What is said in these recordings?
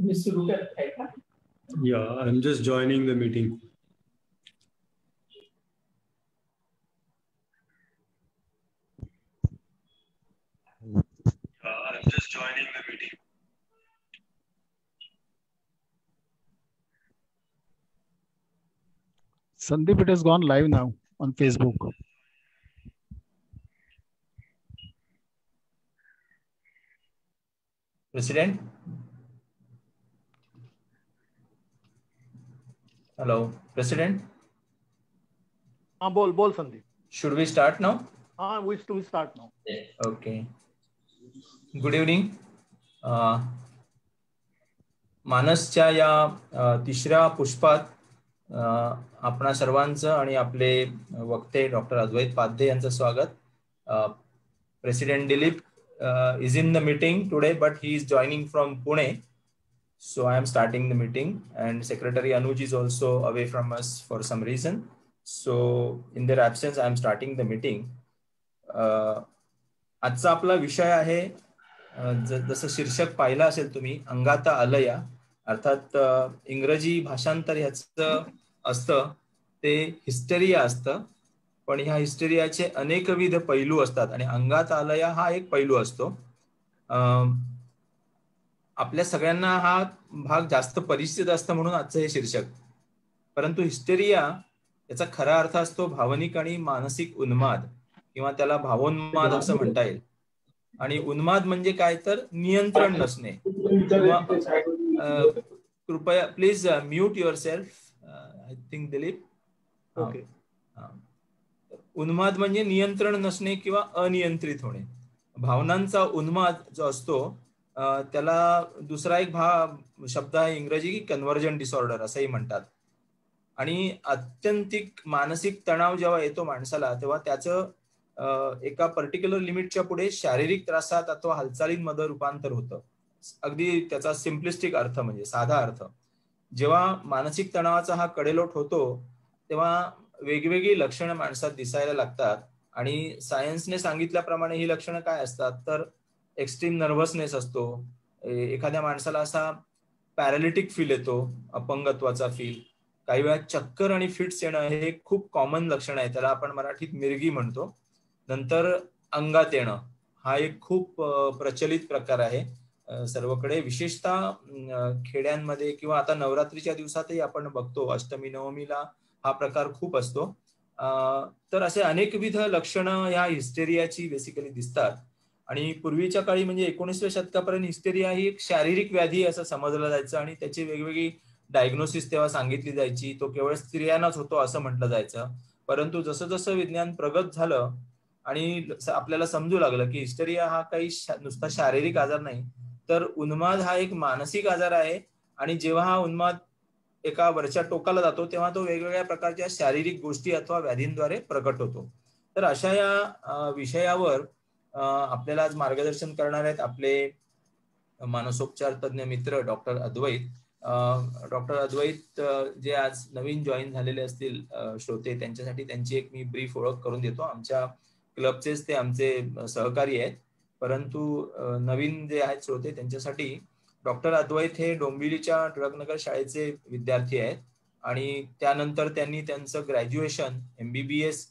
Yeah, I'm just joining the meeting. I'm just joining the meeting. Sandeep, it has gone live now on Facebook. President? Hello, President? Bol Sandeep. Should we start now? We start now. Okay. Good evening. मानसच्या या तिसऱ्या पुष्पात आपणा सर्वांचं आणि आपले वक्ते doctor अद्वैत पाध्ये यांचं स्वागत. President Dilip is in the meeting today, but he is joining from Pune. So I am starting the meeting, and Secretary Anuj is also away from us for some reason. So in their absence, I am starting the meeting. आजचा आपला विषय आहे, जसं शीर्षक पाहिलं असेल तुम्ही, अंगाता आलया. अर्थात इंग्रजी भाषांतर ह्याचं असतं ते हिस्टेरिया असतं, पण ह्या हिस्टेरियाचे अनेकविध पैलू असतात आणि अंगात आलया हा एक पैलू असतो. आपल्या सगळ्यांना हा भाग जास्त परिचित असतं म्हणून आजचं हे शीर्षक. परंतु हिस्टेरिया याचा खरा अर्थ असतो भावनिक आणि मानसिक उन्माद, किंवा त्याला भावोन्माद असं म्हणता येईल. आणि उन्माद म्हणजे काय तर नियंत्रण नसणे. कृपया please mute your self. I think Dilip. Okay. उन्माद म्हणजे नियंत्रण नसणे किंवा अनियंत्रित होणे. भावनांचा उन्माद जो असतो त्याला दुसरा एक शब्द आहे इंग्रजी कन्व्हर्जन डिसऑर्डर असंही म्हणतात. आणि अत्यंतिक मानसिक तणाव जेव्हा येतो माणसाला, तेव्हा त्याचं एका पर्टिक्युलर लिमिटच्या पुढे शारीरिक त्रासात अथवा हालचालींमध्ये रूपांतर होतं. अगदी त्याचा सिम्प्लिस्टिक अर्थ म्हणजे साधा अर्थ. जेव्हा मानसिक तणावाचा हा कडेलोट होतो तेव्हा वेगवेगळी लक्षणं माणसात दिसायला लागतात. आणि सायन्सने सांगितल्याप्रमाणे ही लक्षणं काय असतात तर एक्स्ट्रीम नर्व्हसनेस असतो. एखाद्या माणसाला असा पॅरालिटिक फील येतो, अपंगत्वाचा फील. काही वेळा चक्कर आणि फिट्स येणं हे खूप कॉमन लक्षण आहे, त्याला आपण मराठीत मिरगी म्हणतो. नंतर अंगात येणं हा एक खूप प्रचलित प्रकार आहे सर्वकडे, विशेषतः खेड्यांमध्ये किंवा आता नवरात्रीच्या दिवसातही आपण बघतो, अष्टमी नवमीला हा प्रकार खूप असतो. तर असे अनेकविध लक्षणं ह्या हिस्टेरियाची बेसिकली दिसतात. आणि पूर्वीच्या काळी म्हणजे 19व्या शतकापर्यंत हिस्टेरिया ही एक शारीरिक व्याधी असं समजलं जायचं आणि त्याची वेगवेगळी डायग्नोसिस तेव्हा सांगितली जायची. तो केवळ स्त्रियांनाच होतो असं म्हटलं जायचं. परंतु जसं जसं विज्ञान प्रगत झालं आणि आपल्याला समजू लागलं की हिस्टेरिया हा काही नुसता शारीरिक आजार नाही, तर उन्माद हा एक मानसिक आजार आहे. आणि जेव्हा हा उन्माद एका वरच्या टोकाला जातो तेव्हा तो वेगवेगळ्या प्रकारच्या शारीरिक गोष्टी अथवा व्याधींद्वारे प्रकट होतो. तर अशा या विषयावर आपल्याला आज मार्गदर्शन करणार आहेत आपले मानसोपचार तज्ञ मित्र डॉक्टर अद्वैत. डॉक्टर अद्वैत जे आज नवीन जॉईन झालेले असतील श्रोते, त्यांच्यासाठी त्यांची एक मी ब्रीफ ओळख करून देतो. आमच्या क्लबचेच ते आमचे सहकारी आहेत, परंतु नवीन जे आहेत श्रोते त्यांच्यासाठी डॉक्टर अद्वैत हे डोंबिवलीच्या टिळकनगर शाळेचे विद्यार्थी आहेत. आणि त्यानंतर त्यांनी त्यांचं ग्रॅज्युएशन MBBS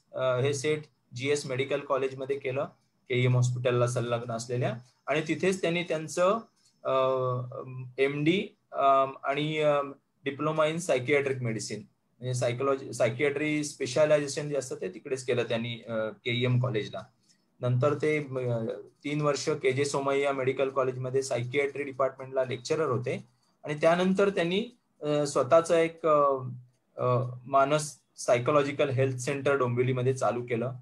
हे सेट GS मेडिकल कॉलेजमध्ये केलं, KEM हॉस्पिटलला संलग्न असलेल्या. आणि तिथेच त्यांनी त्यांचं MD आणि डिप्लोमा इन सायकियाट्रिक मेडिसिन म्हणजे सायकियाट्री स्पेशलायझेशन जे असतं ते तिकडेच केलं त्यांनी KEM कॉलेजला. नंतर ते 3 वर्ष KJ सोमय्या मेडिकल कॉलेजमध्ये सायकियाट्री डिपार्टमेंटला लेक्चरर होते. आणि त्यानंतर त्यांनी स्वतःचं एक मानस सायकोलॉजिकल हेल्थ सेंटर डोंबिवलीमध्ये चालू केलं,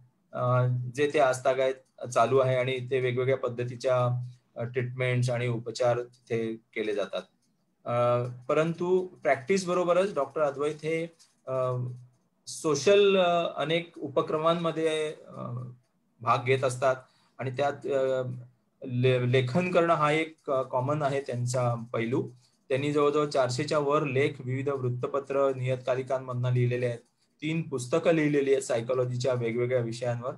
जे ते आजतागायत चालू आहे. आणि ते वेगवेगळ्या पद्धतीच्या ट्रीटमेंट्स आणि उपचार तिथे केले जातात. परंतु प्रॅक्टिस बरोबरच डॉक्टर अद्वैत हे सोशल अनेक उपक्रमांमध्ये भाग घेत असतात. आणि त्यात लेखन करणं हा एक कॉमन आहे त्यांचा पैलू. त्यांनी जवळजवळ 400च्या वर लेख विविध वृत्तपत्र नियतकालिकांमधून लिहिलेले आहेत. 3 पुस्तकं लिहिलेली आहेत सायकोलॉजीच्या वेगवेगळ्या विषयांवर.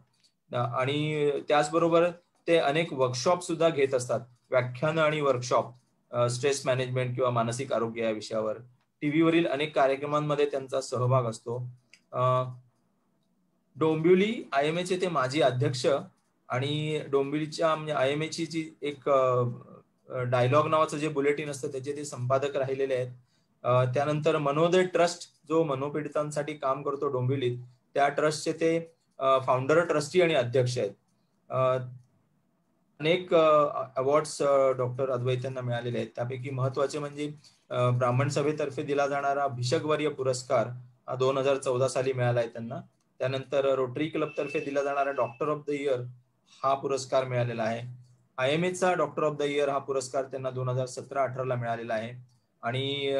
आणि त्याचबरोबर ते अनेक वर्कशॉप सुद्धा घेत असतात, व्याख्यानं आणि वर्कशॉप. स्ट्रेस मॅनेजमेंट किंवा मानसिक आरोग्य या विषयावर. टीव्हीवरील अनेक कार्यक्रमांमध्ये त्यांचा सहभाग असतो. डोंबिवली IMA चे ते माजी अध्यक्ष आणि डोंबिवलीच्या म्हणजे IMA ची जी एक डायलॉग नावाचं जे बुलेटिन असतं त्याचे ते संपादक राहिलेले आहेत. त्यानंतर मनोदय ट्रस्ट जो मनोपीडितांसाठी काम करतो डोंबिवलीत, त्या ट्रस्टचे ते फाउंडर, ट्रस्टी आणि अध्यक्ष आहेत. अनेक अवॉर्ड्स डॉक्टर अद्वैत यांना मिळालेले आहेत. त्यापैकी महत्वाचे म्हणजे ब्राह्मण सभेतर्फे दिला जाणारा भिषकवर्य पुरस्कार हा 2014 साली मिळाला आहे त्यांना. त्यानंतर रोटरी क्लब तर्फे दिला जाणारा डॉक्टर ऑफ द इयर हा पुरस्कार मिळालेला आहे. IMA चा डॉक्टर ऑफ द इयर हा पुरस्कार त्यांना 2017-18 ला मिळालेला आहे. आणि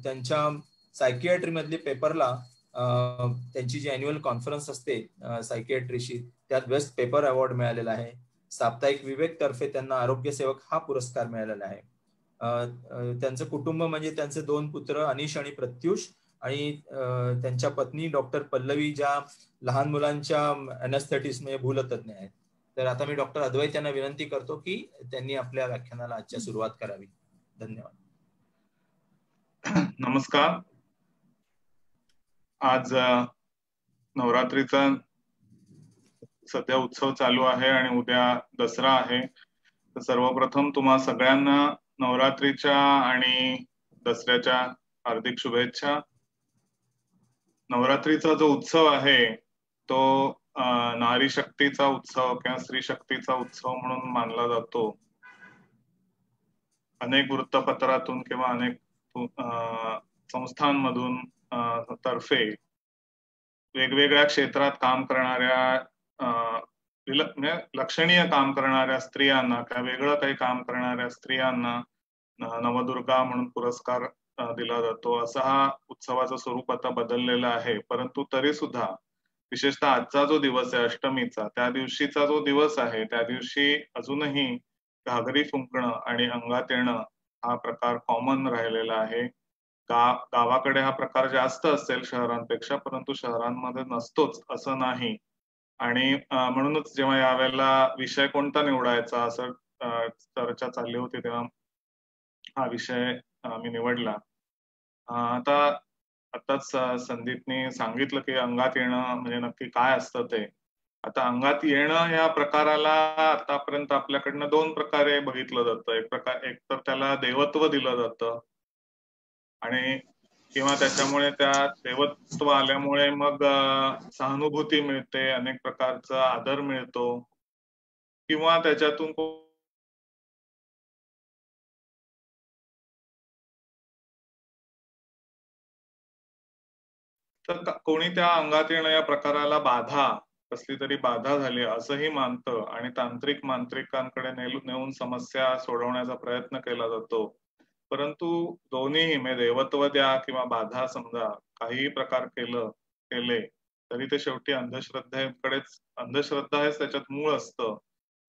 त्यांच्या सायकियाट्री मधली पेपरला त्यांची जी अॅन्युअल कॉन्फरन्स असते सायकियाट्रीशी, त्यात बेस्ट पेपर अवॉर्ड मिळालेला आहे. साप्ताहिक विवेक तर्फे त्यांना आरोग्य सेवक हा पुरस्कार मिळालेला आहे. त्यांचं कुटुंब म्हणजे त्यांचे 2 पुत्र अनिश आणि प्रत्युष आणि त्यांच्या पत्नी डॉक्टर पल्लवी, ज्या लहान मुलांच्या अॅनेस्थेटिस्ट म्हणजे भूलतज्ञ आहेत. तर आता मी डॉक्टर अद्वैत यांना विनंती करतो की त्यांनी आपल्या व्याख्यानाला आजच्या सुरुवात करावी. धन्यवाद. नमस्कार. आज नवरात्रीचा सध्या उत्सव चालू आहे आणि उद्या दसरा आहे. तर सर्वप्रथम तुम्हा सगळ्यांना नवरात्रीच्या आणि दसऱ्याच्या हार्दिक शुभेच्छा. नवरात्रीचा जो उत्सव आहे तो नारी शक्तीचा उत्सव किंवा स्त्री शक्तीचा उत्सव म्हणून मानला जातो. अनेक वृत्तपत्रातून किंवा अनेक संस्थांमधून तर्फे वेगवेगळ्या क्षेत्रात काम करणाऱ्या लक्षणीय काम करणाऱ्या स्त्रियांना किंवा वेगळं काही काम करणाऱ्या स्त्रियांना नवदुर्गा म्हणून पुरस्कार दिला जातो. असा हा उत्सवाचं स्वरूप आता बदललेलं आहे. परंतु तरी सुद्धा विशेषतः आजचा जो दिवस आहे अष्टमीचा, त्या दिवशीचा जो दिवस आहे त्या दिवशी अजूनही घागरी फुंकणं आणि अंगात येणं हा प्रकार कॉमन राहिलेला आहे. गावाकडे हा प्रकार जास्त असेल शहरांपेक्षा, परंतु शहरांमध्ये नसतोच असं नाही. आणि म्हणूनच जेव्हा यावेळेला विषय कोणता निवडायचा असं चर्चा चालली होती तेव्हा हा विषय मी निवडला. आताच संदीपने सांगितलं की अंगात येणं म्हणजे नक्की काय असतं ते. आता अंगात येणं या प्रकाराला आतापर्यंत आपल्याकडनं 2 प्रकारे बघितलं जातं. एक तर त्याला देवत्व दिलं जातं आणि किंवा त्याच्यामुळे त्या देवत्व आल्यामुळे मग सहानुभूती मिळते, अनेक प्रकारचा आदर मिळतो किंवा त्याच्यातून तर कोणी त्या अंगात येणं या प्रकाराला बाधा, कसली तरी बाधा झाली असंही मानतं आणि तांत्रिक मांत्रिकांकडे नेऊन समस्या सोडवण्याचा प्रयत्न केला जातो. परंतु दोन्हीही म्हणजे देवत्व द्या किंवा बाधा समजा काही प्रकार केले तरी ते शेवटी अंधश्रद्धा हेच त्याच्यात मूळ असतं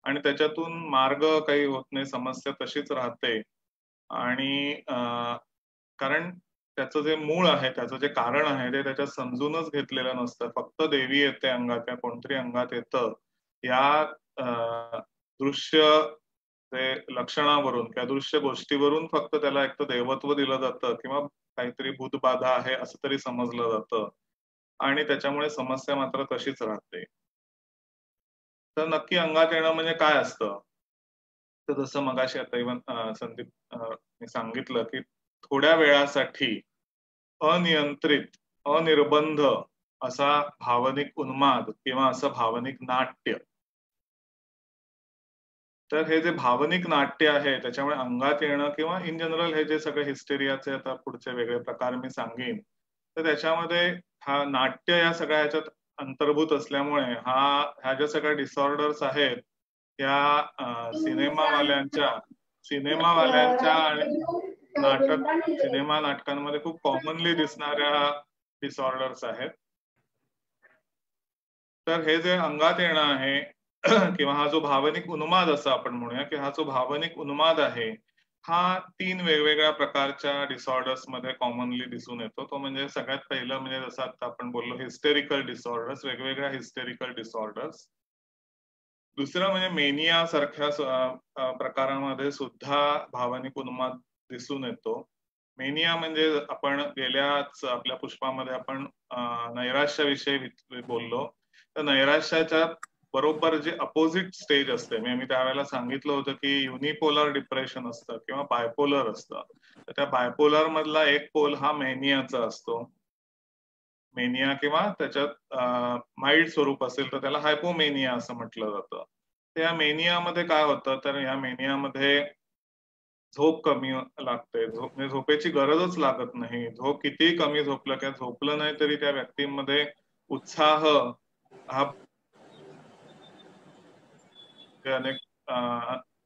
आणि त्याच्यातून मार्ग काही होत नाही, समस्या तशीच राहते. आणि कारण त्याचं जे मूळ आहे, त्याचं जे कारण आहे ते त्याच्यात समजूनच घेतलेलं नसतं. फक्त देवी येते अंगात किंवा कोणतरी अंगात येतं या दृश्य ते लक्षणावरून किंवा दृश्य गोष्टीवरून फक्त त्याला एक तर देवत्व दिलं जातं किंवा काहीतरी भूतबाधा आहे असं तरी समजलं जातं आणि त्याच्यामुळे समस्या मात्र तशीच राहते. तर नक्की अंगात येणं म्हणजे काय असतं? तर जसं मगाशी आता इव्हन संदीप मी सांगितलं की थोड्या वेळासाठी अनियंत्रित, अनिर्बंध असा भावनिक उन्माद किंवा असं भावनिक नाट्य. तर हे जे भावनिक नाट्य आहे त्याच्यामुळे अंगात येणं किंवा इन जनरल हे जे सगळे हिस्टेरियाचे आता पुढचे वेगळे प्रकार मी सांगेन, तर त्याच्यामध्ये हा नाट्य या सगळ्या ह्याच्यात अंतर्भूत असल्यामुळे ह्या ज्या सगळ्या डिसऑर्डर्स आहेत या सिनेमावाल्यांच्या आणि सिनेमा नाटकांमध्ये खूप कॉमनली दिसणाऱ्या डिसऑर्डर्स आहेत. तर हे जे अंगात येणं आहे किंवा हा जो भावनिक उन्माद असं आपण म्हणूया की हा जो भावनिक उन्माद आहे हा 3 वेगवेगळ्या प्रकारच्या डिसऑर्डर्स मध्ये कॉमनली दिसून येतो. तो म्हणजे सगळ्यात पहिलं म्हणजे जसं आता आपण बोललो हिस्टेरिकल डिसऑर्डर्स, वेगवेगळ्या हिस्टेरिकल डिसऑर्डर्स. दुसरं म्हणजे मेनिया सारख्या प्रकारामध्ये सुद्धा भावनिक उन्माद दिसून येतो. मेनिया म्हणजे आपण गेल्याच आपल्या पुष्पामध्ये आपण नैराश्याविषयी बोललो. तर नैराश्याच्या बरोबर जे अपोजिट स्टेज असते, मी त्यावेळेला सांगितलं होतं की युनिपोलर डिप्रेशन असतं किंवा बायपोलर असतं. तर त्या बायपोलर मधला एक पोल हा मेनियाचा असतो. मेनिया किंवा त्याच्यात माइल्ड स्वरूप असेल तर त्याला हायपोमेनिया असं म्हटलं जातं. त्या मेनियामध्ये काय होतं, तर या मेनियामध्ये झोप कमी लागते, झोपेची गरजच लागत नाही. झोप कितीही कमी झोपलं किंवा झोपलं नाही तरी त्या व्यक्तींमध्ये उत्साह हा अनेक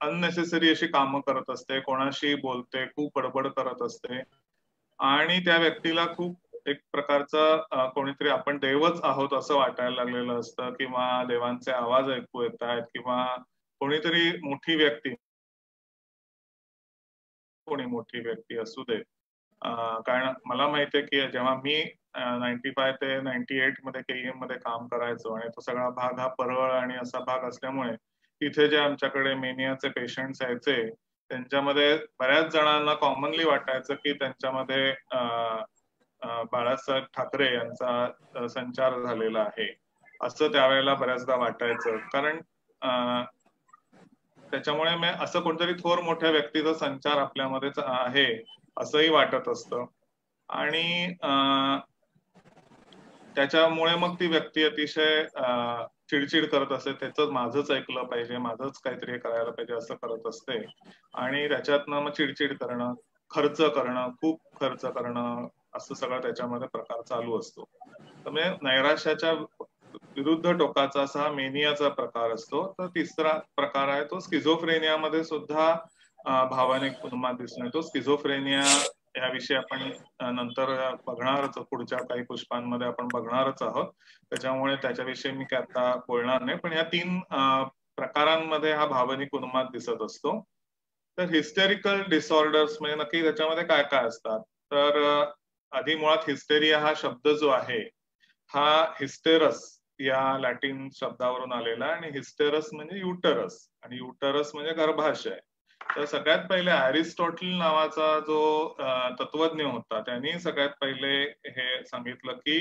अननेसेसरी अशी कामं करत असते, कोणाशी बोलते, खूप बडबड करत असते आणि त्या व्यक्तीला खूप एक प्रकारचं कोणीतरी आपण देवच आहोत असं वाटायला लागलेलं असतं किंवा देवांचे आवाज ऐकू येत आहेत किंवा कोणीतरी मोठी व्यक्ती, कोणी मोठी व्यक्ती असू दे. कारण मला माहितीये की जेव्हा मी 95 ते 98 मध्ये केईएम मध्ये काम करायचो आणि तो सगळा भाग हा परळ आणि असा भाग असल्यामुळे तिथे जे आमच्याकडे मेनियाचे पेशंट्स यायचे त्यांच्यामध्ये बऱ्याच जणांना कॉमनली वाटायचं की त्यांच्यामध्ये बाळासाहेब ठाकरे यांचा संचार झालेला आहे असं त्यावेळेला बऱ्याचदा वाटायचं. कारण त्याच्यामुळे मी असं कोणतरी थोर मोठ्या व्यक्तीचा संचार आपल्यामध्येच आहे असंही वाटत असतं आणि त्याच्यामुळे मग ती व्यक्ती अतिशय चिडचिड करत असते, त्याचं माझंच ऐकलं पाहिजे, माझंच काहीतरी करायला पाहिजे असं करत असते आणि त्याच्यातनं मग चिडचिड करणं, खर्च करणं, खूप खर्च करणं असं सगळं त्याच्यामध्ये प्रकार चालू असतो. त्यामुळे नैराश्याच्या विरुद्ध टोकाचा असा मेनियाचा प्रकार असतो. तर तिसरा प्रकार आहे तो स्किझोफ्रेनियामध्ये सुद्धा भावनिक उन्माद दिसून येतो. स्किझोफ्रेनिया याविषयी आपण नंतर बघणारच, पुढच्या काही पुष्पांमध्ये आपण बघणारच आहोत, त्याच्यामुळे त्याच्याविषयी मी काय आता बोलणार नाही. पण या 3 प्रकारांमध्ये हा भावनिक उन्माद दिसत असतो. तर हिस्टेरिकल डिसऑर्डर्स म्हणजे नक्की त्याच्यामध्ये काय काय असतात, तर आधी मुळात हिस्टेरिया हा शब्द जो आहे हा हिस्टेरस या लॅटिन शब्दावरून आलेला आणि हिस्टेरस म्हणजे युटरस आणि युटरस म्हणजे गर्भाशय. तर सगळ्यात पहिले अरिस्टॉटल नावाचा जो तत्वज्ञ होता त्यांनी सगळ्यात पहिले हे सांगितलं की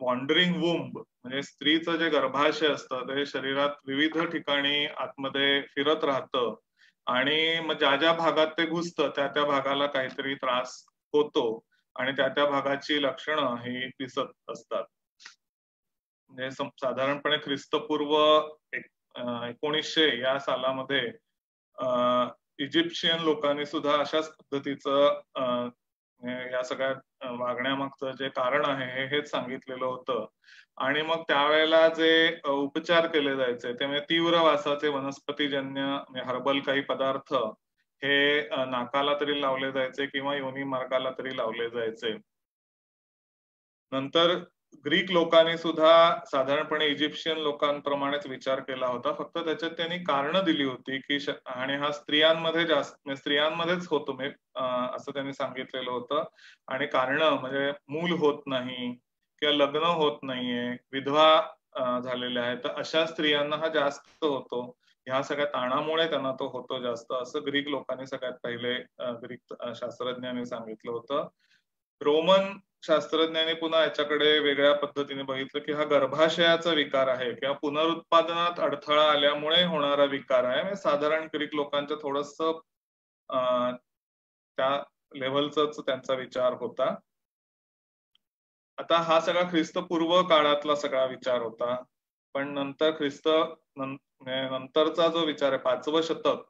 वॉन्डरिंग वुंब म्हणजे स्त्रीचं जे गर्भाशय असतं ते शरीरात विविध ठिकाणी आतमध्ये फिरत राहतं आणि मग ज्या ज्या भागात ते घुसतं त्या त्या भागाला काहीतरी त्रास होतो आणि त्या त्या भागाची लक्षणं ही दिसत असतात. म्हणजे साधारणपणे ख्रिस्तपूर्व 1900 या सालामध्ये इजिप्शियन लोकांनी सुद्धा अशाच पद्धतीचं या सगळ्या वागण्यामागचं जे कारण आहे हेच सांगितलेलं होतं आणि मग त्यावेळेला जे उपचार केले जायचे ते म्हणजे तीव्र वासाचे वनस्पतीजन्य हर्बल काही पदार्थ हे नाकाला तरी लावले जायचे किंवा योनी मार्गाला तरी लावले जायचे. नंतर ग्रीक लोकांनी सुद्धा साधारणपणे इजिप्शियन लोकांप्रमाणेच विचार केला होता, फक्त त्याच्यात त्यांनी कारणं दिली होती की आणि हा स्त्रियांमध्ये जास्त स्त्रियांमध्येच होतो असं त्यांनी सांगितलेलं होतं आणि कारणं म्हणजे मूल होत नाही किंवा लग्न होत नाहीये, विधवा झालेल्या आहेत, तर अशा स्त्रियांना हा जास्त होतो. ह्या सगळ्या ताणामुळे त्यांना तो होतो जास्त असं ग्रीक लोकांनी सगळ्यात पहिले ग्रीक शास्त्रज्ञांनी सांगितलं होतं. रोमन शास्त्रज्ञांनी पुन्हा याच्याकडे वेगळ्या पद्धतीने बघितलं की हा गर्भाशयाचा विकार आहे किंवा पुनरुत्पादनात अडथळा आल्यामुळे होणारा विकार आहे. म्हणजे साधारण ग्रीक लोकांचं थोडंसं त्या लेव्हलचाच त्यांचा विचार होता. आता हा सगळा ख्रिस्तपूर्व काळातला सगळा विचार होता, पण नंतर नंतरचा जो विचार आहे 5वं शतक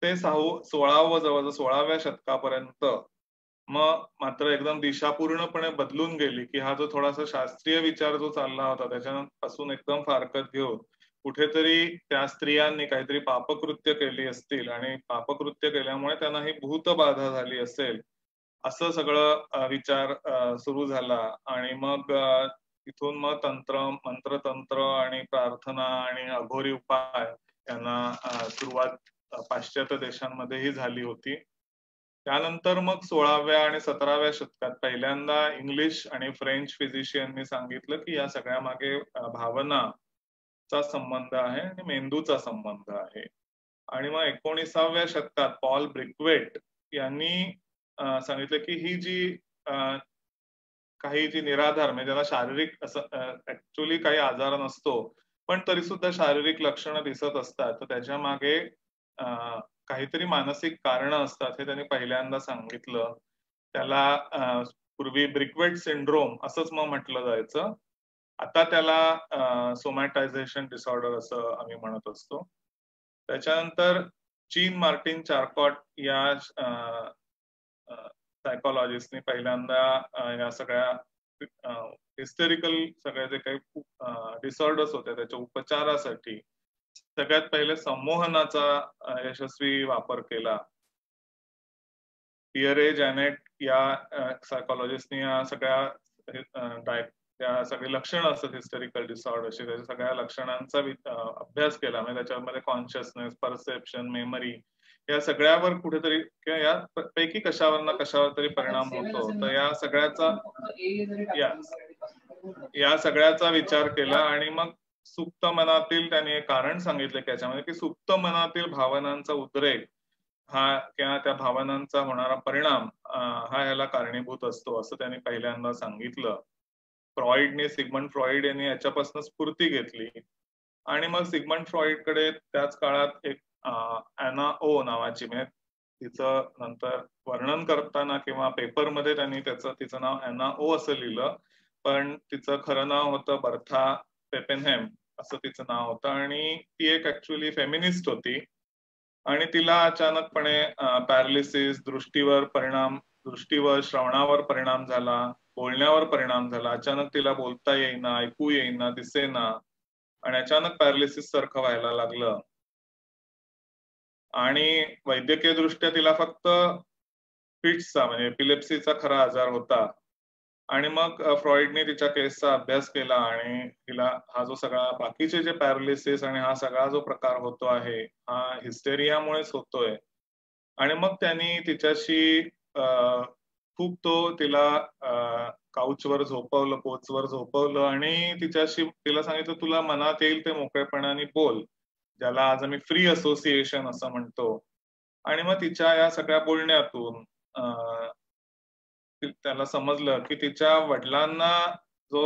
ते 16वं जवळ 16व्या शतकापर्यंत मग मात्र एकदम दिशा पूर्णपणे बदलून गेली की हा जो थोडासा शास्त्रीय विचार जो चालला होता त्याच्यापासून एकदम फारकत घेऊन कुठेतरी त्या स्त्रियांनी काहीतरी पापकृत्य केली असतील आणि पापकृत्य केल्यामुळे त्यांना ही भूतबाधा झाली असेल असं सगळं विचार सुरू झाला आणि मग इथून मग मंत्रतंत्र आणि प्रार्थना आणि अघोरी उपाय यांना सुरुवात पाश्चात्य देशांमध्येही झाली होती. त्यानंतर मग 16व्या आणि 17व्या शतकात पहिल्यांदा इंग्लिश आणि फ्रेंच फिजिशियननी सांगितलं की या सगळ्या मागे भावना चा संबंध आहे आणि मेंदूचा संबंध आहे. आणि मग 19व्या शतकात पॉल ब्रिकवेट यांनी सांगितलं की ही जी काही जी निराधार म्हणजे ज्याला शारीरिक असं ऍक्च्युअली काही आजार नसतो पण तरी सुद्धा शारीरिक लक्षणं दिसत असतात, तर त्याच्या मागे काहीतरी मानसिक कारणं असतात हे त्यांनी पहिल्यांदा सांगितलं. त्याला पूर्वी ब्रिकवेट सिंड्रोम असंच मग म्हटलं जायचं. आता त्याला सोमॅटायझेशन डिसऑर्डर असं आम्ही म्हणत असतो. त्याच्यानंतर जीन मार्टिन चार्कॉट या सायकोलॉजिस्टनी पहिल्यांदा या सगळ्या हिस्टेरिकल सगळे जे काही डिसऑर्डर्स होते त्याच्या उपचारासाठी सगळ्यात पहिले संमोहनाचा यशस्वी वापर केला. पियरे जॅनेट या सायकोलॉजिस्टनी या सगळ्या त्या सगळी लक्षणं असतात हिस्टेरिकल डिसऑर्डरची, त्याच्या सगळ्या लक्षणांचा अभ्यास केला. म्हणजे त्याच्यामध्ये कॉन्शियसनेस, परसेप्शन, मेमरी या सगळ्यावर कुठेतरी किंवा या पैकी कशावर ना कशावर तरी परिणाम होतो. तर या सगळ्याचा विचार केला आणि मग सुप्त मनातील त्यांनी कारण सांगितले की याच्यामध्ये की सुप्त मनातील भावनांचा उद्रेक हा किंवा त्या भावनांचा होणारा परिणाम हा याला कारणीभूत असतो असं त्यांनी पहिल्यांदा सांगितलं. फ्रॉइडने सिगमंड फ्रॉइड यांनी याच्यापासून स्फूर्ती घेतली आणि मग सिगमंड फ्रॉइडकडे त्याच काळात एक ॲना ओ नावाची, म्हणजे तिचं नंतर वर्णन करताना किंवा पेपरमध्ये त्यांनी तिचं नाव ॲना ओ असं लिहिलं, पण तिचं खरं नाव होतं बर्था पेपेनहेम असं तिचं नाव होतं आणि ती एक ऍक्च्युअली फेमिनिस्ट होती आणि तिला अचानकपणे पॅरालिसिस, दृष्टीवर श्रवणावर परिणाम झाला, बोलण्यावर परिणाम झाला. अचानक तिला बोलता येईना, ऐकू येईना, दिसेना आणि अचानक पॅरालिसिस सारखं व्हायला लागलं आणि वैद्यकीय दृष्ट्या तिला फक्त फिट्सचा म्हणजे एपिलेप्सीचा खरा आजार होता. आणि मग फ्रॉइडने तिच्या केसचा अभ्यास केला आणि तिला हा जो सगळा बाकीचे जे पॅरालिसिस आणि हा सगळा जो प्रकार होतो आहे हा हिस्टेरियामुळेच होतोय. आणि मग त्यांनी तिच्याशी खूप तिला काउचवर झोपवलं, कोचवर झोपवलं आणि तिला सांगितलं तुला मनात येईल ते मोकळेपणाने बोल, ज्याला आज आम्ही फ्री असोसिएशन असं म्हणतो. आणि मग तिच्या या सगळ्या बोलण्यातून त्याला समजलं की तिच्या वडिलांना जो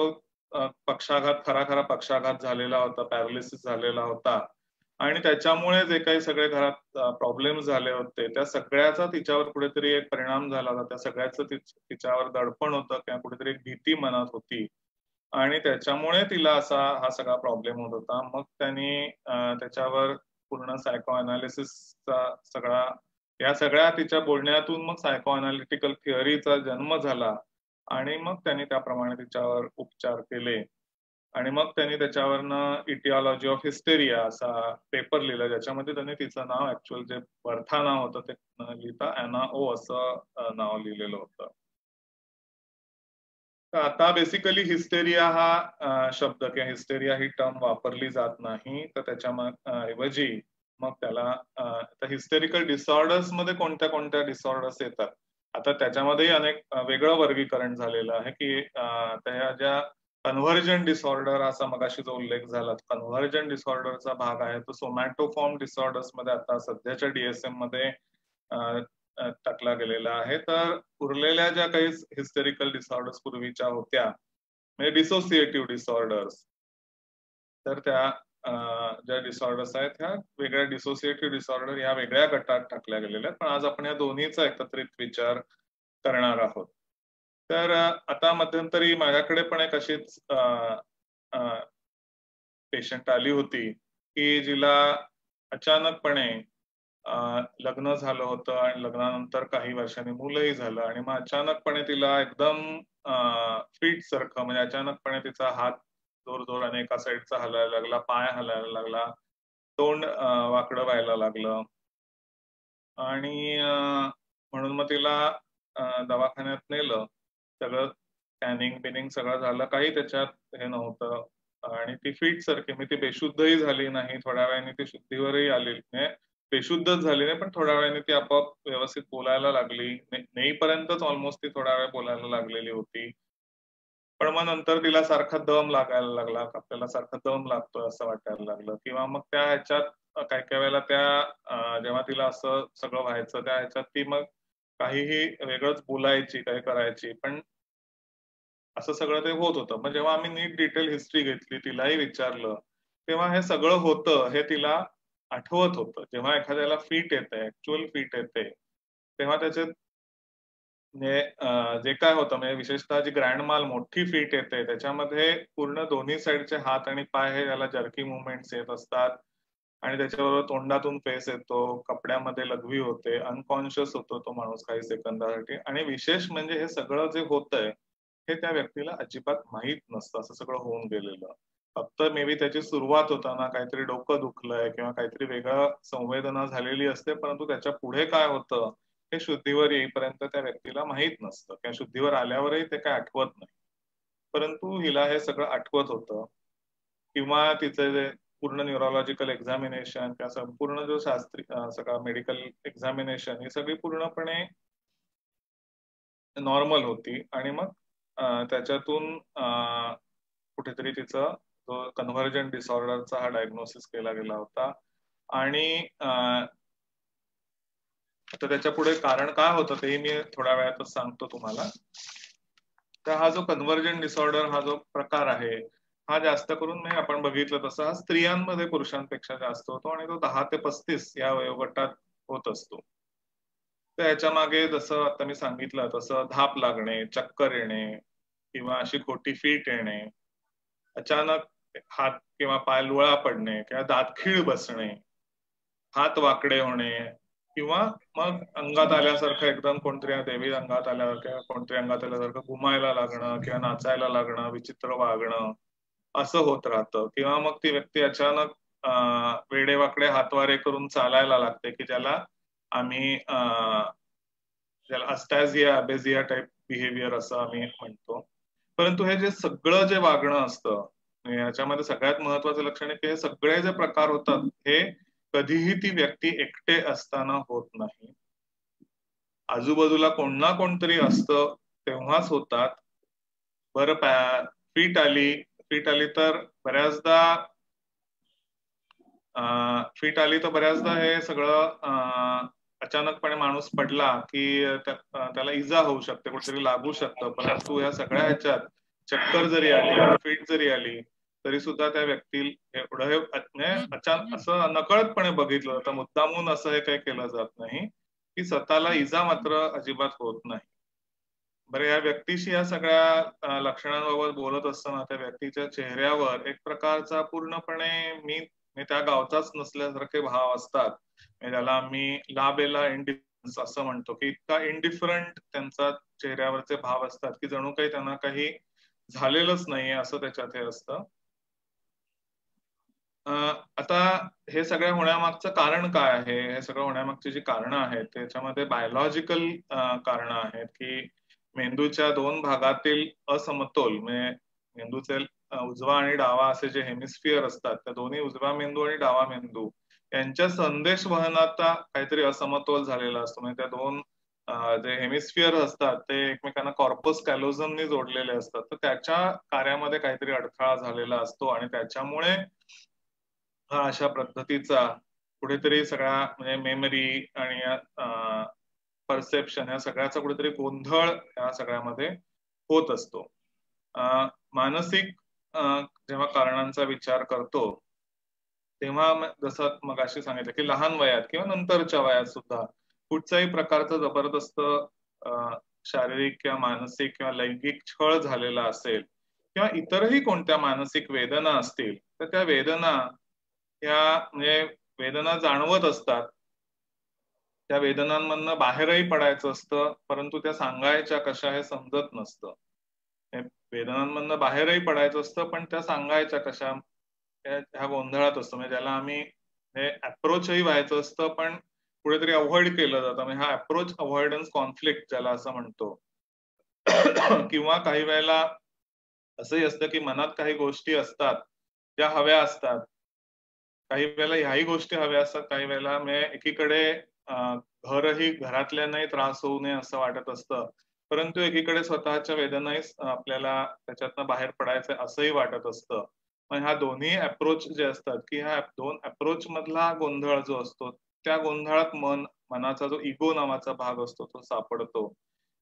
खरा पक्षाघात झालेला होता, पॅरालिसिस झालेला होता आणि त्याच्यामुळे जे काही सगळे घरात प्रॉब्लेम झाले होते त्या सगळ्याचा तिच्यावर कुठेतरी एक परिणाम झाला होता. त्या सगळ्याचं तिच्यावर दडपण होतं किंवा कुठेतरी एक भीती मनात होती आणि त्याच्यामुळे तिला हा सगळा प्रॉब्लेम होत होता. मग त्यांनी त्याच्यावर पूर्ण सायको अनालिसिसचा या सगळ्या तिच्या बोलण्यातून मग सायको अनालिटिकल थिअरीचा जन्म झाला आणि मग त्यांनी त्याप्रमाणे तिच्यावर उपचार केले आणि मग त्यांनी त्याच्यावरनं इटिओलॉजी ऑफ हिस्टेरिया असा पेपर लिहिला ज्याच्यामध्ये त्यांनी तिचं नाव ऍक्च्युअल जे बर्था नाव होतं ते लिहिता ॲना ओ असं नाव लिहिलेलं होतं. तर आता बेसिकली हिस्टेरिया हा शब्द किंवा हिस्टेरिया ही टर्म वापरली जात नाही, तर त्याच्या ऐवजी मग त्याला हिस्टेरिकल डिसऑर्डर्स मध्ये कोणत्या डिसऑर्डर्स येतात. आता त्याच्यामध्येही अनेक वेगळं वर्गीकरण झालेलं आहे की त्या ज्या कन्व्हर्जन डिसऑर्डर असा मगाशी जो उल्लेख झाला, कन्व्हर्जन डिसऑर्डरचा भाग आहे तो सोमॅटोफॉर्म डिसऑर्डर्स मध्ये आता सध्याच्या DSM मध्ये टाकला गेलेला आहे. तर उरलेल्या ज्या काही हिस्टेरिकल डिसऑर्डर्स पूर्वीच्या होत्या म्हणजे डिसोसिएटिव्ह डिसऑर्डर्स, तर त्या ज्या डिसऑर्डर्स आहेत ह्या वेगळ्या डिसोसिएटिव्ह डिसऑर्डर या वेगळ्या गटात टाकल्या गेलेल्या आहेत. पण आज आपण या दोन्हीचा एकत्रित विचार करणार आहोत. तर आता मध्यंतरी माझ्याकडे पण एक अशीच पेशंट आली होती की जिला अचानकपणे लग्न झालं होतं आणि लग्नानंतर काही वर्षांनी मुलंही झालं आणि मग अचानकपणे तिला एकदम फिट सारखं म्हणजे अचानकपणे तिचा हात जोराने एका साईडचा हलायला लागला, पाय हलायला लागला, तोंड वाकडं व्हायला लागलं आणि म्हणून मग तिला दवाखान्यात नेलं. सगळं स्कॅनिंग सगळं झालं, काही त्याच्यात हे नव्हतं आणि ती फिट सारखी म्हणजे ती बेशुद्धही झाली नाही, थोड्या वेळाने ती शुद्धीवरही आली नाही, बेशुद्धच झाली नाही पण थोड्या वेळाने ती आपोआप व्यवस्थित बोलायला लागली. नेईपर्यंतच ऑलमोस्ट ती थोड्या वेळ बोलायला लागलेली होती पण मग नंतर तिला सारखा दम लागायला लागला, आपल्याला सारखा दम लागतोय असं वाटायला लागलं, किंवा मग त्या ह्याच्यात काही काही वेळेला त्या जेव्हा तिला असं सगळं व्हायचं त्या ह्याच्यात ती मग काहीही वेगळंच बोलायची, काही करायची, पण असं सगळं ते होत होतं. मग जेव्हा आम्ही नीट डिटेल हिस्ट्री घेतली, तिलाही विचारलं, तेव्हा हे सगळं होतं हे तिला आठवत होतं. जेव्हा एखाद्याला फिट येते, ऍक्च्युअल फिट येते, तेव्हा त्याचे म्हणजे जे काय होतं म्हणजे विशेषतः जी ग्रँड माल मोठी फिट येते त्याच्यामध्ये पूर्ण दोन्ही साईडचे हात आणि पाय हे याला जर्की मुवमेंट्स येत असतात आणि त्याच्याबरोबर तोंडातून फेस येतो, कपड्यामध्ये लघवी होते, अनकॉन्शियस होतो तो माणूस काही सेकंदासाठी. आणि विशेष म्हणजे हे सगळं जे होतंय हे त्या व्यक्तीला अजिबात माहीत नसतं, असं सगळं होऊन गेलेलं. फक्त मे बी त्याची सुरुवात होताना काहीतरी डोकं दुखलंय किंवा काहीतरी वेगळं संवेदना झालेली असते, परंतु त्याच्या पुढे काय होतं हे शुद्धीवर येईपर्यंत त्या व्यक्तीला माहीत नसतं किंवा शुद्धीवर आल्यावरही ते काय आठवत नाही. परंतु हिला हे सगळं आठवत होतं, किंवा तिचं जे पूर्ण न्यूरोलॉजिकल एक्झामिनेशन किंवा संपूर्ण जो शास्त्रीय सगळा मेडिकल एक्झामिनेशन ही सगळी पूर्णपणे नॉर्मल होती. आणि मग त्याच्यातून कुठेतरी तिचं जो कन्व्हर्जन डिसऑर्डरचा हा डायग्नोसिस केला गेला होता. आणि आता त्याच्या पुढे कारण काय होतं तेही मी थोड्या वेळातच सांगतो तुम्हाला. तर हा जो कन्व्हर्जन डिसऑर्डर हा जो प्रकार आहे हा जास्त करून नाही आपण बघितलं तसं हा स्त्रियांमध्ये पुरुषांपेक्षा जास्त होतो आणि तो 10 ते 35 या वयोगटात होत असतो. तर याच्या मागे जसं आता मी सांगितलं तसं धाप लागणे, चक्कर येणे किंवा अशी खोटी फीट येणे, अचानक हात किंवा पाय लुळा पडणे किंवा दातखीळ बसणे, हात वाकडे होणे, किंवा मग अंगात आल्यासारखं एकदम कोणतरी देवी अंगात आल्यावर किंवा कोणतरी अंगात आल्यासारखं घुमायला लागणं किंवा नाचायला लागणं, विचित्र वागणं असं होत राहतं. किंवा मग ती व्यक्ती अचानक वेडेवाकडे हातवारे करून चालायला लागते की ज्याला आम्ही ज्याला अस्टॅझिया अबेझिया टाईप बिहेवियर असं आम्ही म्हणतो. परंतु हे जे सगळं जे वागणं असतं याच्यामध्ये सगळ्यात महत्वाचं लक्षण आहे की हे सगळे जे प्रकार होतात हे कधीही ती व्यक्ती एकटे असताना होत नाही, आजूबाजूला कोण ना कोणतरी असतं तेव्हाच होतात. बरं फीट आली तर बऱ्याचदा हे सगळं अचानकपणे माणूस पडला की त्याला इजा होऊ शकते, कुठेतरी लागू शकतं. परंतु या सगळ्या ह्याच्यात चक्कर जरी आली, फीट जरी आली तरी सुद्धा त्या व्यक्ती एवढं हे अचानक असं नकळतपणे बघितलं जातं, मुद्दामून असं हे काही केलं जात नाही की स्वतःला इजा मात्र अजिबात होत नाही. बरं, या व्यक्तीशी या सगळ्या लक्षणांबाबत बोलत असताना त्या व्यक्तीच्या चेहऱ्यावर एक प्रकारचा पूर्णपणे मी त्या गावचाच नसल्यासारखे भाव असतात. त्याला आम्ही लाबेला इंडिफरन्स असं म्हणतो की इतका इंडिफरंट त्यांचा चेहऱ्यावरचे भाव असतात की जणू काही त्यांना काही झालेलंच नाहीये असं त्याच्यात हे असतं. आता हे सगळं होण्यामागचं कारण काय आहे, हे सगळं होण्यामागची जी कारणं आहेत त्याच्यामध्ये बायोलॉजिकल कारणं आहेत की मेंदूच्या 2 भागातील असमतोल, म्हणजे मेंदूचे उजवा आणि डावा असे जे हेमिस्फिअर असतात त्या दोन्ही उजवा मेंदू आणि डावा मेंदू यांच्या संदेश वहनाचा काहीतरी असमतोल झालेला असतो. म्हणजे त्या 2 जे हेमिस्फिअर असतात ते एकमेकांना कॉर्पस कॅलोझमने जोडलेले असतात, तर त्याच्या कार्यामध्ये काहीतरी अडथळा झालेला असतो आणि त्याच्यामुळे हा अशा पद्धतीचा कुठेतरी सगळा म्हणजे मेमरी आणि परसेप्शन या सगळ्याचा कुठेतरी गोंधळ या सगळ्यामध्ये होत असतो. मानसिक जेव्हा कारणांचा विचार करतो तेव्हा जसं मगाशी सांगितलं की लहान वयात किंवा नंतरच्या वयात सुद्धा कुठच्याही प्रकारचा जबरदस्त शारीरिक किंवा मानसिक किंवा लैंगिक छळ झालेला असेल किंवा इतरही कोणत्या मानसिक वेदना असतील तर त्या वेदना या म्हणजे वेदना जाणवत असतात, त्या वेदनांमधनं बाहेरही पडायचं असतं, परंतु त्या सांगायच्या कशा हे समजत नसतं. वेदनांमधनं बाहेरही पडायचं असतं पण त्या सांगायच्या कशा ह्या गोंधळात असतो. म्हणजे ज्याला आम्ही अप्रोचही व्हायचं असतं पण कुठेतरी अवॉइड केलं जातं, म्हणजे हा अप्रोच अवॉइडन्स कॉन्फ्लिक्ट ज्याला असं म्हणतो. किंवा काही वेळेला असंही असतं की मनात काही गोष्टी असतात ज्या हव्या असतात, काही वेळेला ह्याही गोष्टी हव्या असतात, काही वेळेला म्हणजे एकीकडे घरही घरातल्यांनाही त्रास होऊ नये असं वाटत असतं परंतु एकीकडे स्वतःच्या वेदनाही आपल्याला त्याच्यातनं बाहेर पडायचं असंही वाटत असतं. मग ह्या दोन्ही अप्रोच जे असतात की ह्या दोन अप्रोच मधला गोंधळ जो असतो त्या गोंधळात मनाचा जो इगो नावाचा भाग असतो तो सापडतो,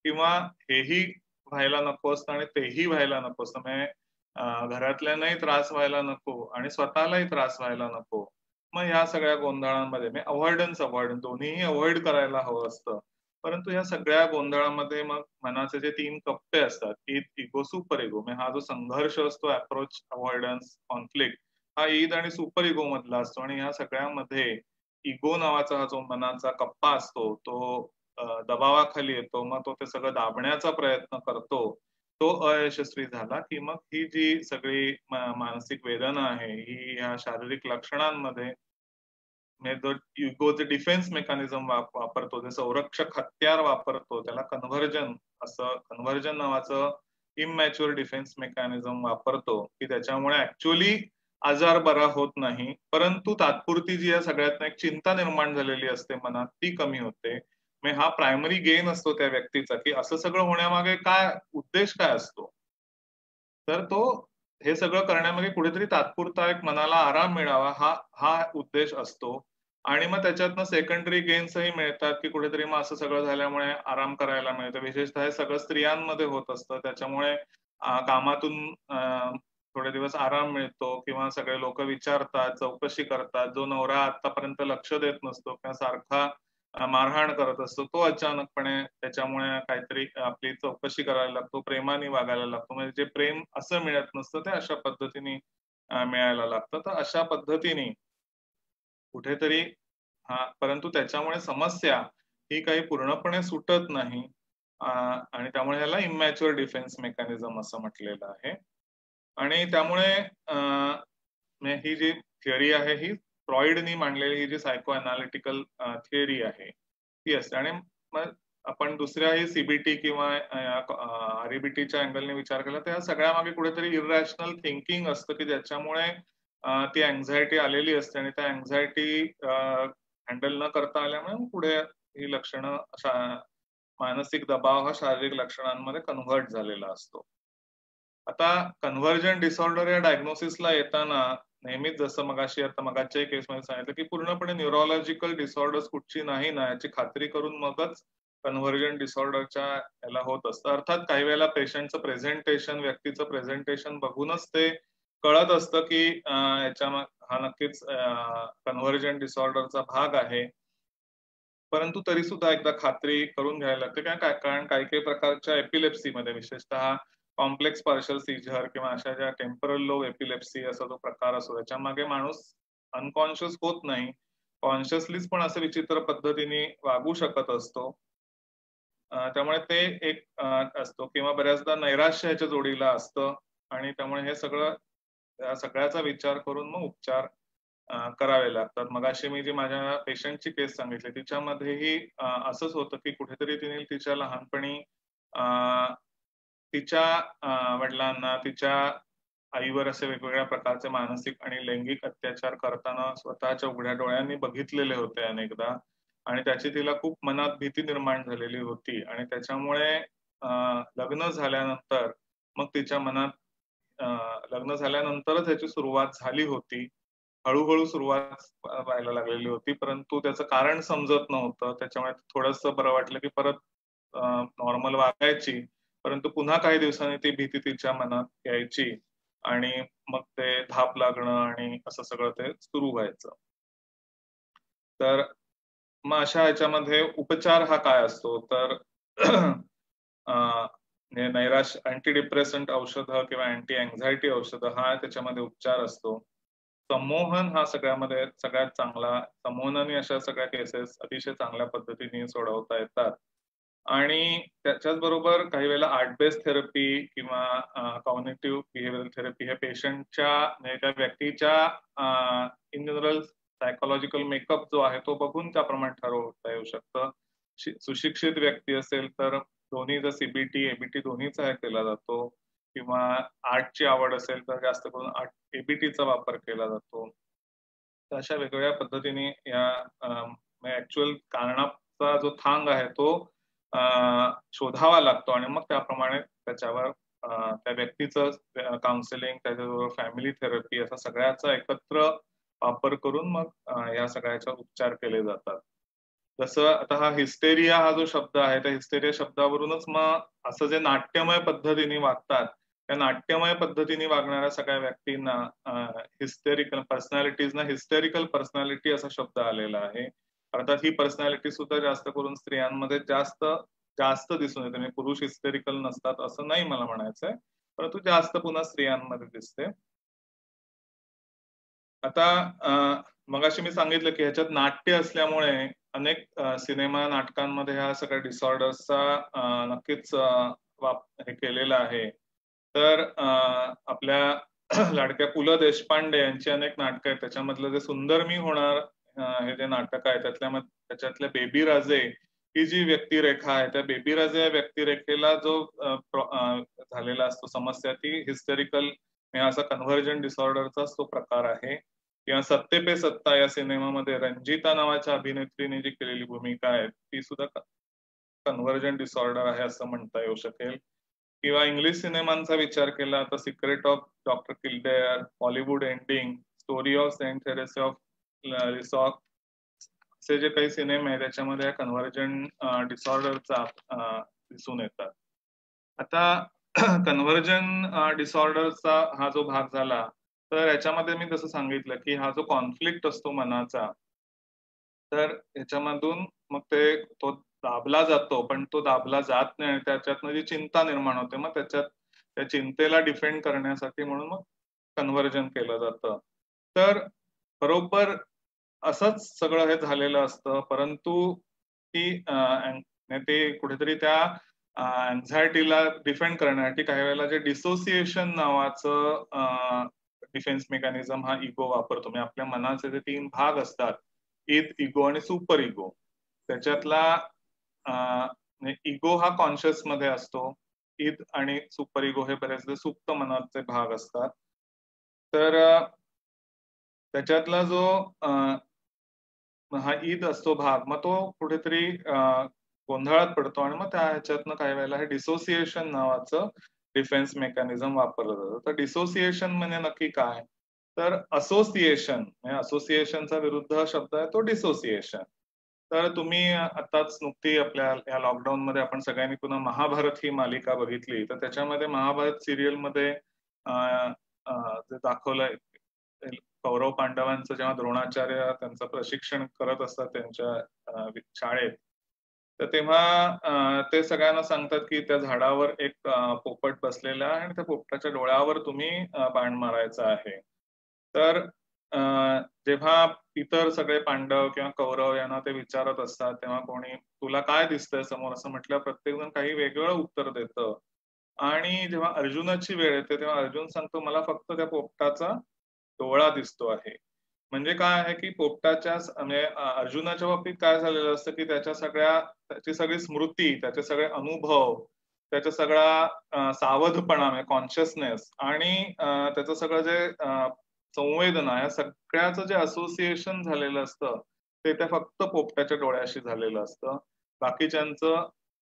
किंवा हेही व्हायला नको असतं आणि तेही व्हायला नको असतं. म्हणजे घरातल्यांनाही त्रास व्हायला नको आणि स्वतःलाही त्रास व्हायला नको. मग ह्या सगळ्या गोंधळांमध्ये अवॉइडन्स दोन्हीही अवॉइड करायला हवं असतं. परंतु ह्या सगळ्या गोंधळामध्ये मग मनाचे जे 3 कप्पे असतात, इगो, सुपर इगो, हा जो संघर्ष असतो अप्रोच, अवॉइडन्स, कॉन्फ्लिक्ट, हा ईद आणि सुपर इगो मधला असतो. आणि ह्या सगळ्यामध्ये इगो नावाचा हा जो मनाचा कप्पा असतो तो दबावाखाली येतो. मग तो ते सगळं दाबण्याचा प्रयत्न करतो. तो अयशस्वी झाला की मग ही जी सगळी मानसिक वेदना आहे ही ह्या शारीरिक लक्षणांमध्ये इगोचे डिफेन्स मेकॅनिझम वापरतो, जे संरक्षक हत्यार वापरतो, त्याला कन्व्हर्जन नावाचं इमॅच्युअर डिफेन्स मेकॅनिझम वापरतो की त्याच्यामुळे ऍक्च्युअली आजार बरा होत नाही, परंतु तात्पुरती जी या सगळ्यात एक चिंता निर्माण झालेली असते मनात ती कमी होते. म्हणजे हा प्रायमरी गेन असतो त्या व्यक्तीचा की असं सगळं होण्यामागे काय उद्देश काय असतो. तर तो हे सगळं करण्यामागे कुठेतरी तात्पुरता एक मनाला आराम मिळावा हा उद्देश असतो. आणि मग त्याच्यातनं सेकंडरी गेन्सही मिळतात की कुठेतरी मग असं सगळं झाल्यामुळे आराम करायला मिळतं. विशेषतः हे सगळं स्त्रियांमध्ये होत असतं. त्याच्यामुळे कामातून थोडे दिवस आराम मिळतो किंवा सगळे लोक विचारतात, चौकशी करतात. जो नवरा आतापर्यंत लक्ष देत नसतो किंवा सारखा मारहाण करत असतो तो अचानकपणे त्याच्यामुळे काहीतरी आपली चौकशी करायला लागतो, प्रेमाने वागायला लागतो. म्हणजे जे प्रेम असं मिळत नसतं ते अशा पद्धतीने मिळायला लागतं. तर अशा पद्धतीने कुठेतरी परंतु त्याच्यामुळे समस्या ही काही पूर्णपणे सुटत नाही आणि त्यामुळे ह्याला इमॅच्युअर डिफेन्स मेकॅनिझम असं म्हटलेलं आहे. आणि त्यामुळे ही जी थिअरी आहे ही फ्रॉइडनी मांडलेली ही जी सायको अनालिटिकल थिअरी आहे ती असते. आणि मग आपण दुसऱ्याही सीबीटी किंवा आरईबीटीच्या अँगलने विचार केला तर या सगळ्या मागे कुठेतरी इररॅशनल थिंकिंग असतं की ज्याच्यामुळे ती अँझायटी आलेली असते आणि त्या अँझायटी हँडल न करता आल्यामुळे पुढे ही लक्षणं मानसिक दबाव हा शारीरिक लक्षणांमध्ये कन्व्हर्ट झालेला असतो. आता कन्व्हर्जन डिसऑर्डर या डायग्नोसिसला येताना नेहमीच जसं मगाच्याही केसमध्ये सांगितलं की पूर्णपणे न्यूरोलॉजिकल डिसऑर्डर्स कुठची नाही ना याची खात्री करून मगच कन्व्हर्जन डिसऑर्डरच्या याला होत असतं. अर्थात काही वेळेला पेशंटचं प्रेझेंटेशन, व्यक्तीचं प्रेझेंटेशन बघूनच ते कळत असतं की याच्या हा नक्कीच कन्व्हर्जन डिसऑर्डरचा भाग आहे. परंतु तरी सुद्धा एकदा खात्री करून घ्यायला लागते. कारण काही प्रकारच्या एपिलेप्सीमध्ये विशेषतः कॉम्प्लेक्स पार्शल सीझर किंवा अशा ज्या टेम्परल लोब एपिलेप्सी असा जो प्रकार असतो त्याच्या मागे माणूस अनकॉन्शियस होत नाही, कॉन्शियसलीच पण असं विचित्र पद्धतीने वागू शकत असतो. त्यामुळे ते एक असतो किंवा बऱ्याचदा नैराश्य ह्याच्या जोडीला असतं आणि त्यामुळे हे सगळ्याचा विचार करून मग उपचार करावे लागतात. मगाशी मी जी माझ्या पेशंटची केस सांगितली तिच्यामध्येही असंच होतं की कुठेतरी तिने तिच्या लहानपणी तिच्या वडिलांना तिच्या आईवर असे वेगवेगळ्या प्रकारचे मानसिक आणि लैंगिक अत्याचार करताना स्वतःच्या उघड्या डोळ्यांनी बघितलेले होते अनेकदा आणि त्याची तिला खूप मनात भीती निर्माण झालेली होती आणि त्याच्यामुळे लग्न झाल्यानंतर मग तिच्या मनात लग्न झाल्यानंतरच ह्याची सुरुवात झाली होती. हळूहळू सुरुवात व्हायला लागलेली होती, परंतु त्याचं कारण समजत नव्हतं. त्याच्यामुळे थोडंसं बरं वाटलं की परत नॉर्मल वागायची, परंतु पुन्हा काही दिवसांनी ती भीती तिच्या मनात यायची आणि मग ते धाप लागणं आणि असं सगळं ते सुरू व्हायचं. तर मग अशा ह्याच्यामध्ये उपचार हा काय असतो तर नैराश्य अँटी डिप्रेसंट औषधं किंवा अँटी अँझायटी औषधं हा त्याच्यामध्ये उपचार असतो. संमोहन हा सगळ्यामध्ये सगळ्यात चांगला, संमोहनाने अशा सगळ्या केसेस अतिशय चांगल्या पद्धतीने सोडवता येतात. आणि त्याच्याच बरोबर काही वेळेला आर्ट बेस्ड थेरपी किंवा कॉग्निटिव्ह बिहेवियरल थेरपी हे पेशंटच्या त्या व्यक्तीच्या इन जनरल सायकोलॉजिकल मेकअप जो आहे तो बघून त्याप्रमाणे ठरवता येऊ शकतं. सुशिक्षित व्यक्ती असेल तर दोन्ही जर सीबीटी एबीटी दोन्हीचा केला जातो किंवा आर्टची आवड असेल तर जास्त करून एबीटीचा वापर केला जातो. तर अशा वेगवेगळ्या पद्धतीने या ऍक्च्युअल कारणाचा जो थांग आहे तो शोधावा लागतो आणि मग त्याप्रमाणे त्याच्यावर त्या व्यक्तीचं काउन्सिलिंग, त्याच्याबरोबर फॅमिली थेरपी असा सगळ्याचा एकत्र वापर करून मग या सगळ्याचे उपचार केले जातात. जसं आता हा हिस्टेरिया हा जो शब्द आहे, त्या हिस्टेरिया शब्दावरूनच मग असं जे नाट्यमय पद्धतीने वागतात, त्या नाट्यमय पद्धतीने वागणाऱ्या सगळ्या व्यक्तींना हिस्टेरिकल पर्सनॅलिटीजना हिस्टेरिकल पर्सनॅलिटी असा शब्द आलेला आहे. अर्थात ही पर्सनॅलिटी सुद्धा जास्त करून स्त्रियांमध्ये जास्त दिसून येते. म्हणजे पुरुष हिस्टेरिकल नसतात असं नाही मला म्हणायचंय, परंतु जास्त पुन्हा स्त्रियांमध्ये दिसते. आता मगाशी मी सांगितलं की ह्याच्यात नाट्य असल्यामुळे अनेक सिनेमा नाटकांमध्ये ह्या सगळ्या डिसऑर्डर्सचा नक्कीच हे केलेलं आहे. तर आपल्या लाडक्या पु ल देशपांडे यांची अनेक नाटकं आहेत. त्याच्यामधलं जे सुंदर मी होणार हे जे नाटक आहे त्याच्यातल्या बेबी राजे ही जी व्यक्तिरेखा आहे, त्या बेबी राजे या व्यक्तिरेखेला जो झालेला असतो समस्या, ती हिस्टेरिकल असा कन्व्हर्जन डिसऑर्डरचाच तो प्रकार आहे. किंवा सत्ते पे सत्ता या सिनेमामध्ये रंजिता नावाच्या अभिनेत्रीने जी केलेली भूमिका आहे ती सुद्धा कन्व्हर्जन डिसऑर्डर आहे असं म्हणता येऊ शकेल. किंवा इंग्लिश सिनेमांचा विचार केला तर सिक्रेट ऑफ डॉक्टर किल्डेअर, हॉलिवूड एंडिंग, story of saint Therese of Lisieux असे जे काही सिनेमे आहेत त्याच्यामध्ये कन्व्हर्जन डिसऑर्डरचा दिसून येतात. आता कन्व्हर्जन डिसऑर्डरचा हा जो भाग झाला, तर याच्यामध्ये मी जसं सांगितलं की हा जो कॉन्फ्लिक्ट असतो मनाचा, तर याच्यामधून मग तो दाबला जातो, पण तो दाबला जात नाही आणि त्याच्यातनं जी चिंता निर्माण होते, मग त्या चिंतेला डिफेंड करण्यासाठी म्हणून मग कन्व्हर्जन केलं जातं. तर बरोबर असंच सगळं हे झालेलं असतं, परंतु ते कुठेतरी त्या अँझायटीला डिफेंड करण्यासाठी काही वेळेला जे डिसोसिएशन नावाचं डिफेन्स मेकॅनिझम हा इगो वापरतो. म्हणजे आपल्या मनाचे जे 3 भाग असतात, ईद, इगो आणि सुपर इगो, त्याच्यातला इगो हा कॉन्शियस मध्ये असतो, ईद आणि सुपर इगो हे बरेचदा सुप्त मनाचे भाग असतात. तर त्याच्यातला जो हा ईद असतो भाग, मग तो कुठेतरी गोंधळात पडतो आणि मग त्या ह्याच्यातनं काही वेळेला हे डिसोसिएशन नावाचं डिफेन्स मेकॅनिझम वापरलं जातं. तर डिसोसिएशन म्हणजे नक्की काय, तर असोसिएशन, असोसिएशनचा विरुद्ध शब्द आहे तो डिसोसिएशन. तर तुम्ही आताच नुकती आपल्या या लॉकडाऊन मध्ये आपण सगळ्यांनी पुन्हा महाभारत ही मालिका बघितली, तर त्याच्यामध्ये महाभारत सिरियल मध्ये जे दाखवलंय कौरव पांडवांचं जेव्हा द्रोणाचार्य त्यांचं प्रशिक्षण करत असतात त्यांच्या शाळेत, तर तेव्हा ते सगळ्यांना सांगतात की त्या झाडावर एक पोपट बसलेला आहे आणि त्या पोपटाच्या डोळ्यावर तुम्ही बाण मारायचा आहे. तर जेव्हा इतर सगळे पांडव किंवा कौरव यांना ते विचारत असतात, तेव्हा कोणी तुला काय दिसतंय समोर असं म्हटलं, प्रत्येक जण काही वेगळं उत्तर देतं. आणि जेव्हा अर्जुनाची वेळ येते तेव्हा अर्जुन सांगतो मला फक्त त्या पोपटाचा डोळा दिसतो आहे. म्हणजे काय आहे की पोपटाच्या म्हणजे अर्जुनाच्या बाबतीत काय झालेलं असतं की त्याची सगळी स्मृती, त्याचे सगळे अनुभव, त्याचा सगळा सावधपणा म्हणजे कॉन्शियसनेस आणि त्याचं सगळं जे संवेदना या सगळ्याचं जे असोसिएशन झालेलं असतं ते त्या फक्त पोपटाच्या डोळ्याशी झालेलं असतं, बाकीच्यांचं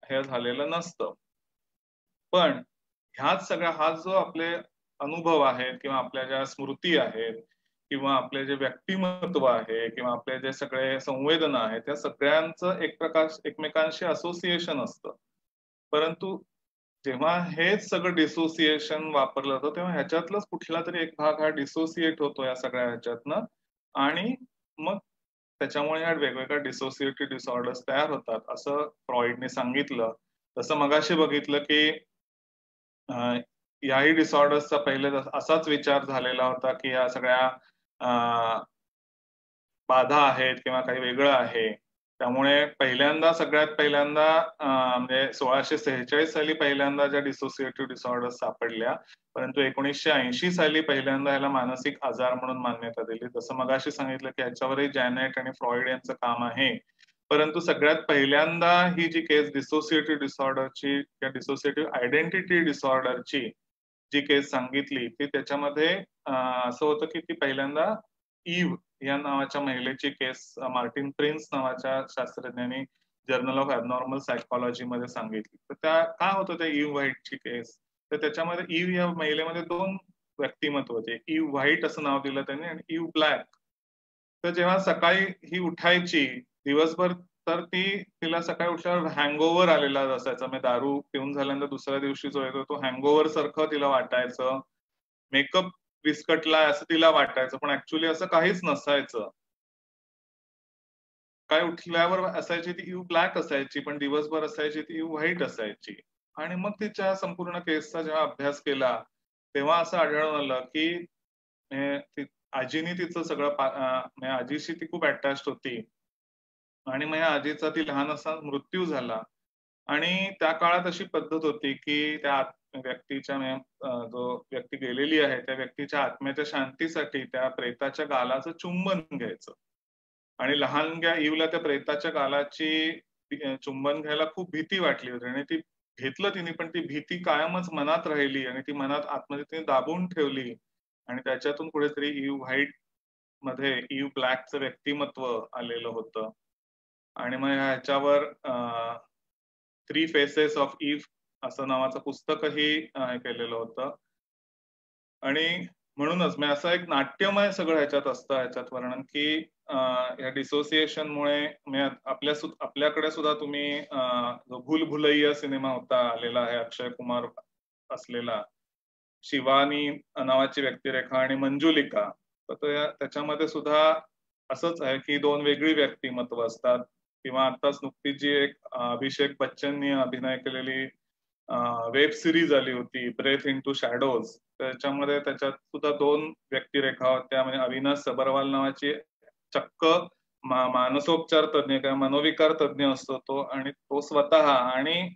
हे झालेलं नसतं. पण ह्याच सगळ्या हा जो आपले अनुभव आहेत किंवा आपल्या ज्या स्मृती आहेत किंवा आपले जे व्यक्तिमत्व आहे किंवा आपले जे सगळे संवेदना आहेत त्या सगळ्यांचं एक प्रकार एकमेकांशी असोसिएशन असतं. परंतु जेव्हा हेच सगळं डिसोसिएशन वापरलं जातं तेव्हा ह्याच्यातलाच कुठला तरी एक भाग हा डिसोसिएट होतो या सगळ्या ह्याच्यातनं आणि मग त्याच्यामुळे ह्या वेगवेगळ्या डिसोसिएटिव्ह डिसऑर्डर्स तयार होतात असं फ्रॉइडने सांगितलं. तसं मगाशी बघितलं की याही डिसऑर्डर्सचा पहिले असाच विचार झालेला होता की या सगळ्या बाधा आहेत किंवा काही वेगळं आहे, त्यामुळे सगळ्यात पहिल्यांदा म्हणजे 1646 साली पहिल्यांदा ज्या डिसोसिएटिव्ह डिसऑर्डर्स सापडल्या, परंतु 1980 साली पहिल्यांदा ह्याला मानसिक आजार म्हणून मान्यता दिली. जसं मगाशी सांगितलं की ह्याच्यावरही जॅनेट आणि फ्रॉइड यांचं काम आहे, परंतु सगळ्यात पहिल्यांदा ही जी केस डिसोसिएटिव्ह डिसऑर्डरची किंवा डिसोसिएटिव्ह आयडेंटिटी डिसऑर्डरची जी केस सांगितली ती त्याच्यामध्ये असं होतं की ती पहिल्यांदा ईव या नावाच्या महिलेची केस मार्टिन प्रिन्स नावाच्या शास्त्रज्ञांनी जर्नल ऑफ ॲबनॉर्मल सायकोलॉजी मध्ये सांगितली. तर त्या काय होतं त्या इव्ह व्हाईटची केस, तर त्याच्यामध्ये इव्ह या महिलेमध्ये 2 व्यक्तिमत्व होते. इव्ह व्हाईट असं नाव दिलं त्यांनी आणि इव्ह ब्लॅक. तर जेव्हा सकाळी ही उठायची दिवसभर, तर तिला सकाळी उठल्यावर हँगओव्हर आलेला असायचा. म्हणजे दारू पिऊन झाल्यानंतर दुसऱ्या दिवशी जो येतो तो हँगओव्हर सारखं तिला वाटायचं. मेकअप विस्कटलाय असं तिला वाटायचं, पण ऍक्च्युली असं काहीच नसायचं. काय उठल्यावर असायची ती इव्ह ब्लॅक असायची, पण दिवसभर असायची ती इव्ह व्हाईट असायची. आणि मग तिच्या संपूर्ण केसचा जेव्हा अभ्यास केला तेव्हा असं आढळून आलं की आजीने तिचं सगळं आजीशी ती खूप अटॅच्ड होती आणि मग या आजीचा ती लहान असताना मृत्यू झाला. आणि त्या काळात अशी पद्धत होती की त्या व्यक्तीच्या जो व्यक्ती गेलेली आहे त्या व्यक्तीच्या आत्म्याच्या शांतीसाठी त्या प्रेताच्या गालाचं चुंबन घ्यायचं. आणि लहानग्या इवला त्या प्रेताच्या गालाची चुंबन घ्यायला खूप भीती वाटली होती आणि ती घेतलं तिने, पण ती भीती कायमच मनात राहिली आणि ती मनात आतमध्ये तिने दाबून ठेवली आणि त्याच्यातून कुठेतरी इव्ह व्हाईट मध्ये इव्ह ब्लॅकचं व्यक्तिमत्व आलेलं होतं. आणि मग ह्याच्यावर 3 फेसेस ऑफ इव्ह असं नावाचं पुस्तकही केलेलं होतं. आणि म्हणूनच मी असं एक नाट्यमय सगळं ह्याच्यात असतं ह्याच्यात वर्णन की या डिसोसिएशनमुळे आपल्याकडे सुद्धा तुम्ही जो भूल भुलैया सिनेमा होता आलेला आहे अक्षय कुमार असलेला, शिवानी नावाची व्यक्तिरेखा आणि मंजुलिका, तर त्याच्यामध्ये सुद्धा असंच आहे की 2 वेगळी व्यक्तिमत्व असतात. किंवा आताच नुकतीच जी एक अभिषेक बच्चननी अभिनय केलेली वेब सिरीज आली होती ब्रेथ इन टू शॅडोज, त्याच्यामध्ये त्याच्यात सुद्धा 2 व्यक्तिरेखा होत्या. म्हणजे अविनाश सबरवाल नावाची चक्क मानसोपचार तज्ञ किंवा मनोविकार तज्ञ असतो तो, आणि तो स्वतः, आणि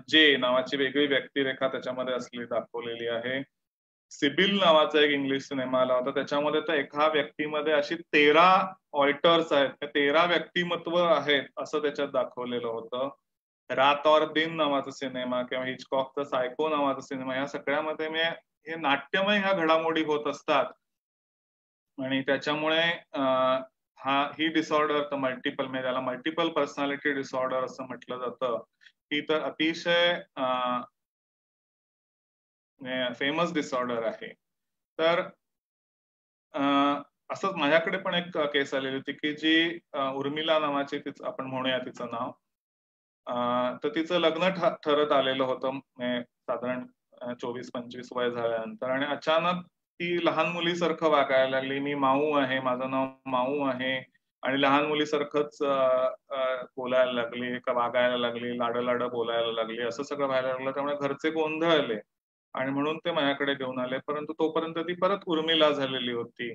जे नावाची वेगळी व्यक्तिरेखा त्याच्यामध्ये असली दाखवलेली आहे. सिबिल नावाचा एक इंग्लिश सिनेमा आला होता, त्याच्यामध्ये तर एका व्यक्तीमध्ये अशी 13 ऑल्टर्स आहेत, 13 व्यक्तिमत्व आहेत असं त्याच्यात दाखवलेलं होतं. रात और दिन नावाचा सिनेमा किंवा हिचकॉकचा सायको नावाचा सिनेमा, या सगळ्यामध्ये हे नाट्यमय ह्या घडामोडी होत असतात. आणि त्याच्यामुळे ही डिसऑर्डर तर मल्टिपल, म्हणजे त्याला मल्टिपल पर्सनॅलिटी डिसऑर्डर असं म्हटलं जातं. ही तर अतिशय फेमस डिसऑर्डर आहे. तर असंच माझ्याकडे पण एक केस आलेली होती की जी उर्मिला नावाची, आपण म्हणूया तिचं नाव, तर तिचं लग्न ठरत आलेलं होतं साधारण 24-25 वय झाल्यानंतर, आणि अचानक ती लहान मुलीसारखं वागायला लागली. मी माऊ आहे, माझं नाव माऊ आहे, आणि लहान मुलीसारखंच बोलायला लागली, वागायला लागली, लाड बोलायला लागली, असं सगळं व्हायला लागलं. त्यामुळे घरचे गोंधळले आणि म्हणून ते माझ्याकडे घेऊन आले. परंतु तोपर्यंत ती परत उर्मिला झालेली होती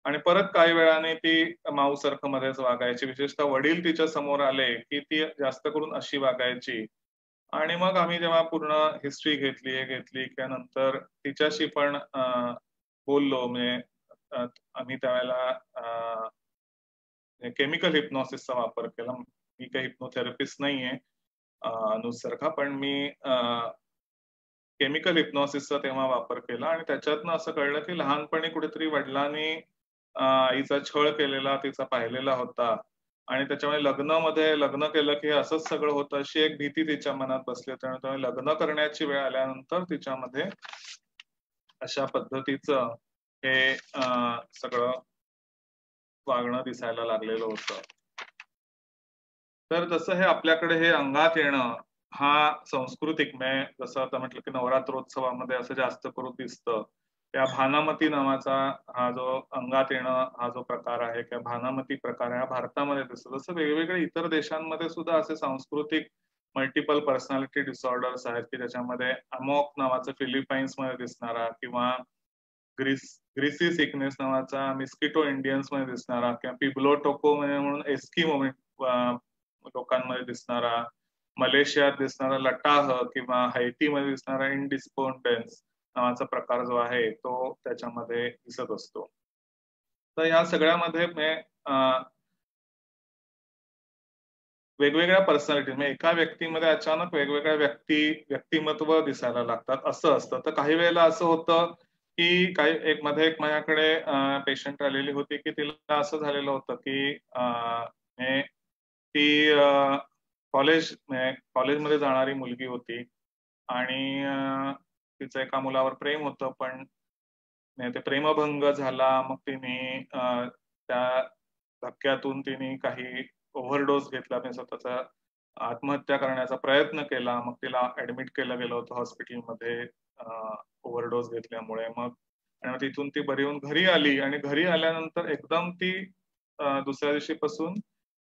आणि परत काही वेळाने ती माऊसारखं मध्येच वागायची. विशेषतः वडील तिच्या समोर आले की ती जास्त करून अशी वागायची. आणि मग आम्ही जेव्हा पूर्ण हिस्ट्री घेतली त्यानंतर तिच्याशी पण बोललो. म्हणजे आम्ही त्यावेळेला केमिकल हिप्नॉसिसचा वापर केला. मी काही हिप्नोथेरपिस्ट नाहीये अनुसारखा, पण मी केमिकल हिप्नॉसिसचा तेव्हा वापर केला आणि त्याच्यातनं असं कळलं की लहानपणी कुठेतरी वडिलांनी आईचा छळ केलेला तिचा पाहिलेला होता आणि त्याच्यामुळे लग्न केलं की असंच सगळं होतं अशी एक भीती तिच्या मनात बसली. त्यामुळे लग्न करण्याची वेळ आल्यानंतर तिच्यामध्ये अशा पद्धतीचं हे सगळं वागणं दिसायला लागलेलं होतं. तर जसं हे आपल्याकडे हे अंगात येणं हा सांस्कृतिक, जसं आता म्हटलं की नवरात्रोत्सवामध्ये असं जास्त करून दिसतं. त्या भानामती नावाचा हा जो अंगात येणं हा जो प्रकार आहे किंवा भानामती प्रकार आहे हा भारतामध्ये दिसतो. जसं वेगवेगळ्या इतर देशांमध्ये सुद्धा असे सांस्कृतिक मल्टिपल पर्सनॅलिटी डिसऑर्डर्स आहेत की त्याच्यामध्ये अमॉक नावाचं फिलिपाईन्स मध्ये दिसणारा किंवा ग्रीसी सिकनेस नावाचा मिस्किटो इंडियन्स मध्ये दिसणारा किंवा पिब्लो टोको म्हणून एस्किमो लोकांमध्ये दिसणारा, मलेशियात दिसणारा लटाह किंवा हैतीमध्ये दिसणारा इनडिस्पोन्डन्स नावाचा प्रकार जो आहे तो त्याच्यामध्ये दिसत असतो. तर या सगळ्यामध्ये वेगवेगळ्या पर्सनॅलिटी, म्हणजे एका व्यक्तीमध्ये अचानक वेगवेगळ्या व्यक्तिमत्व दिसायला लागतात असं असतं. तर काही वेळेला असं होतं की एक माझ्याकडे पेशंट आलेली होती की तिला असं झालेलं होतं की ती कॉलेजमध्ये जाणारी मुलगी होती आणि तिचं एका मुलावर प्रेम होतं, पण ते प्रेमभंग झाला. मग तिने त्या धक्क्यातून तिने काही ओव्हरडोस घेतला, स्वतःचा आत्महत्या करण्याचा प्रयत्न केला. मग तिला ऍडमिट केलं गेलं होतं हॉस्पिटलमध्ये ओव्हरडोस घेतल्यामुळे. मग तिथून ती बरी होऊन घरी आली आणि घरी आल्यानंतर एकदम ती दुसऱ्या दिवशीपासून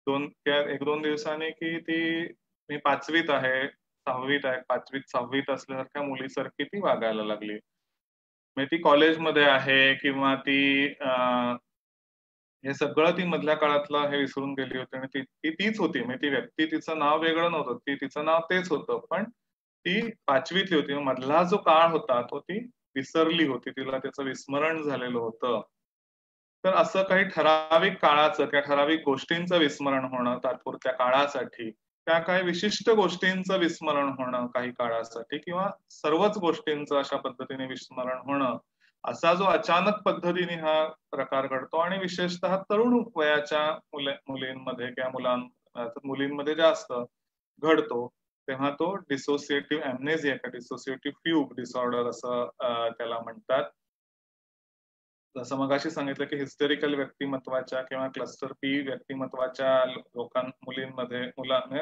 1-2 दिवसांनी की ती मी 5वीत आहे, 6वीत आहे, 5वीत 6वीत असल्यासारख्या मुलीसारखी ती वागायला लागली. म्हणजे ती कॉलेजमध्ये आहे किंवा ती हे सगळं ती मधल्या काळातलं हे विसरून गेली होती आणि ती तीच होती. म्हणजे ती व्यक्ती, तिचं नाव वेगळं नव्हतं, तिचं नाव तेच होतं, पण ती 5वीतली होती. मधला जो काळ होता तो ती विसरली होती, तिला त्याचं विस्मरण झालेलं होतं. तर असं काही ठराविक काळाचं किंवा ठराविक गोष्टींचं विस्मरण होणं तात्पुरत्या काळासाठी, त्या काही विशिष्ट गोष्टींचं विस्मरण होणं काही काळासाठी, किंवा सर्वच गोष्टींचं अशा पद्धतीने विस्मरण होणं, असा जो अचानक पद्धतीने हा प्रकार घडतो आणि विशेषतः तरुण वयाच्या मुलींमध्ये किंवा मुलींमध्ये जास्त घडतो, तेव्हा तो डिसोसिएटिव्ह ॲम्नेसिया किंवा डिसोसिएटिव्ह फ्यूग डिसऑर्डर असं त्याला म्हणतात. जसं मगाशी सांगितलं की हिस्टेरिकल व्यक्तिमत्वाच्या किंवा क्लस्टर बी व्यक्तिमत्वाच्या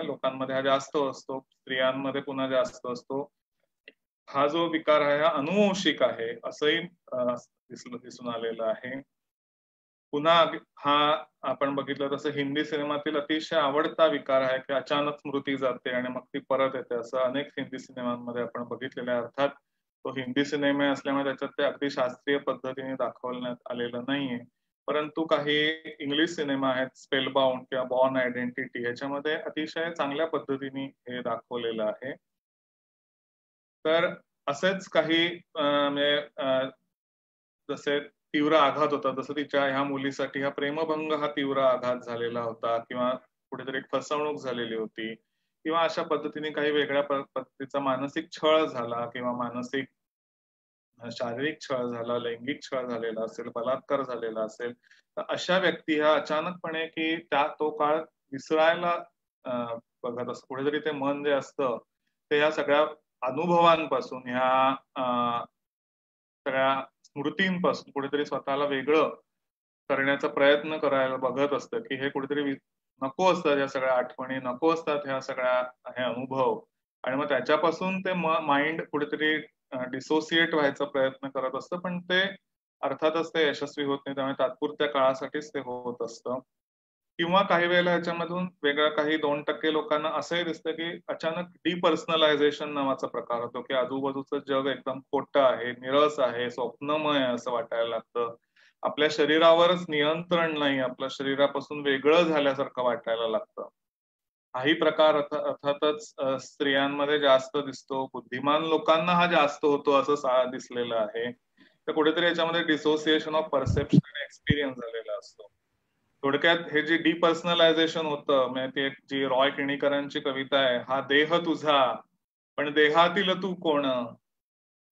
लोकांमध्ये हा जास्त असतो, स्त्रियांमध्ये पुन्हा जास्त असतो. हा जो विकार आहे हा अनुवंशिक आहे असंही दिसून आलेलं आहे. पुन्हा हा आपण बघितलं तसं हिंदी सिनेमातील अतिशय आवडता विकार आहे की अचानक स्मृती जाते आणि मग ती परत येते, असं अनेक हिंदी सिनेमांमध्ये आपण बघितलेलं आहे. अर्थात तो हिंदी सिनेमे असल्यामुळे त्याच्यात ते अगदी शास्त्रीय पद्धतीने दाखवण्यात आलेलं नाहीये, परंतु काही इंग्लिश सिनेमा आहेत, स्पेलबाउंड किंवा बॉर्न आयडेंटिटी, ह्याच्यामध्ये अतिशय चांगल्या पद्धतीने हे दाखवलेलं आहे. तर असेच काही जसे तीव्र आघात होता, जसं तिच्या ह्या मुलीसाठी हा प्रेमभंग हा तीव्र आघात झालेला होता, किंवा कुठेतरी फसवणूक झालेली होती, किंवा अशा पद्धतीने काही वेगळ्या पद्धतीचा मानसिक छळ झाला किंवा मानसिक शारीरिक छळ झाला, लैंगिक छळ झालेला असेल, बलात्कार झालेला असेल, तर अशा व्यक्ती ह्या अचानकपणे की तो काळ विसरायला बघत असतो. कुठेतरी ते मन जे असतं ते या सगळ्या अनुभवांपासून, ह्या सगळ्या स्मृतींपासून कुठेतरी स्वतःला वेगळं करण्याचा प्रयत्न करायला बघत असतं, की हे कुठेतरी नको असतात, या सगळ्या आठवणी नको असतात, ह्या सगळ्या हे अनुभव, आणि मग त्याच्यापासून ते माइंड कुठेतरी डिसोसिएट व्हायचा प्रयत्न करत असतं, पण ते अर्थातच ते यशस्वी होत नाही, त्यामुळे तात्पुरत्या काळासाठीच ते होत असतं. किंवा काही वेळेला ह्याच्यामधून वेगळं काही 2% लोकांना असंही दिसतं की अचानक डिपर्सनलायझेशन नावाचा प्रकार होतो, की आजूबाजूचं जग एकदम खोटं आहे, निरस आहे, स्वप्नमय आहे असं वाटायला लागतं. आपल्या शरीरावरच नियंत्रण नाही, आपल्या शरीरापासून वेगळं झाल्यासारखं वाटायला लागतं. हाही प्रकार अर्थातच स्त्रियांमध्ये जास्त दिसतो, बुद्धिमान लोकांना हा जास्त होतो असं दिसलेलं आहे. तर कुठेतरी याच्यामध्ये डिसोसिएशन ऑफ परसेप्शन आणि एक्सपिरियन्स झालेला असतो. थोडक्यात हे जे डिपर्सनलायझेशन होतं, म्हणजे जी रॉय किणीकरांची कविता आहे, हा देह तुझा पण देहातील तू कोण,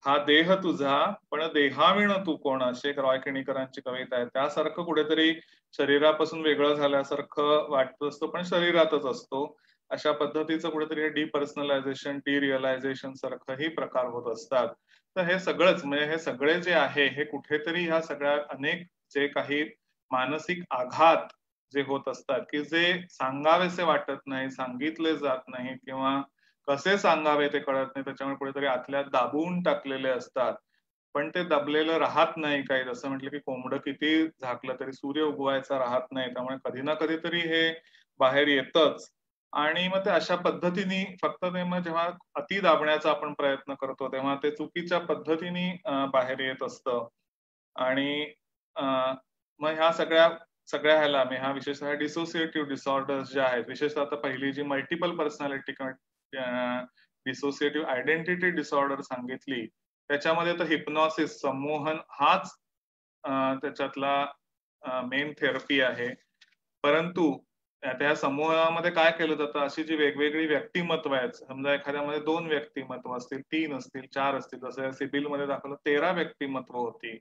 हा देह तुझा पण देहाविण तू कोण, अशी एक रॉय किणीकरांची कविता आहे. त्यासारखं कुठेतरी शरीरापासून वेगळं झाल्यासारखं वाटत असतो, पण शरीरातच असतो. अशा पद्धतीचं कुठेतरी डिपर्सनलायझेशन, डिरिअलायझेशन सारखंही प्रकार होत असतात. तर हे सगळंच म्हणजे हे सगळे जे आहे हे कुठेतरी ह्या सगळ्या अनेक जे काही मानसिक आघात जे होत असतात, की जे सांगावेसे वाटत नाही, सांगितले जात नाही, किंवा कसे सांगावे ते कळत नाही, त्याच्यामुळे कुठेतरी आतल्यात दाबून टाकलेले असतात. पण ते दबलेलं राहत नाही. काही जसं म्हटलं की कोंबडं किती झाकलं तरी सूर्य उगवायचा राहत नाही, त्यामुळे कधी ना कधीतरी हे बाहेर येतच. आणि मग ते अशा पद्धतीने फक्त ते मग जेव्हा अति दाबण्याचा आपण प्रयत्न करतो तेव्हा ते चुकीच्या पद्धतीने बाहेर येत असतं. आणि मग ह्या सगळ्या ह्याला हा विशेषतः डिसोसिएटिव्ह डिसऑर्डर्स जे आहेत, विशेषतः आता पहिली जी मल्टिपल पर्सनॅलिटी किंवा डिसोसिएटिव्ह आयडेंटिटी डिसऑर्डर सांगितली, त्याच्यामध्ये तर हिप्नॉसिस, संमोहन हाच त्याच्यातला मेन थेरपी आहे. परंतु त्या समूहामध्ये काय केलं जातं, अशी जी वेगवेगळी व्यक्तिमत्व आहेत, समजा एखाद्यामध्ये 2 व्यक्तिमत्व असतील, 3 असतील, 4 असतील, जसं सिबिल मध्ये दाखवलं 13 व्यक्तिमत्व होती,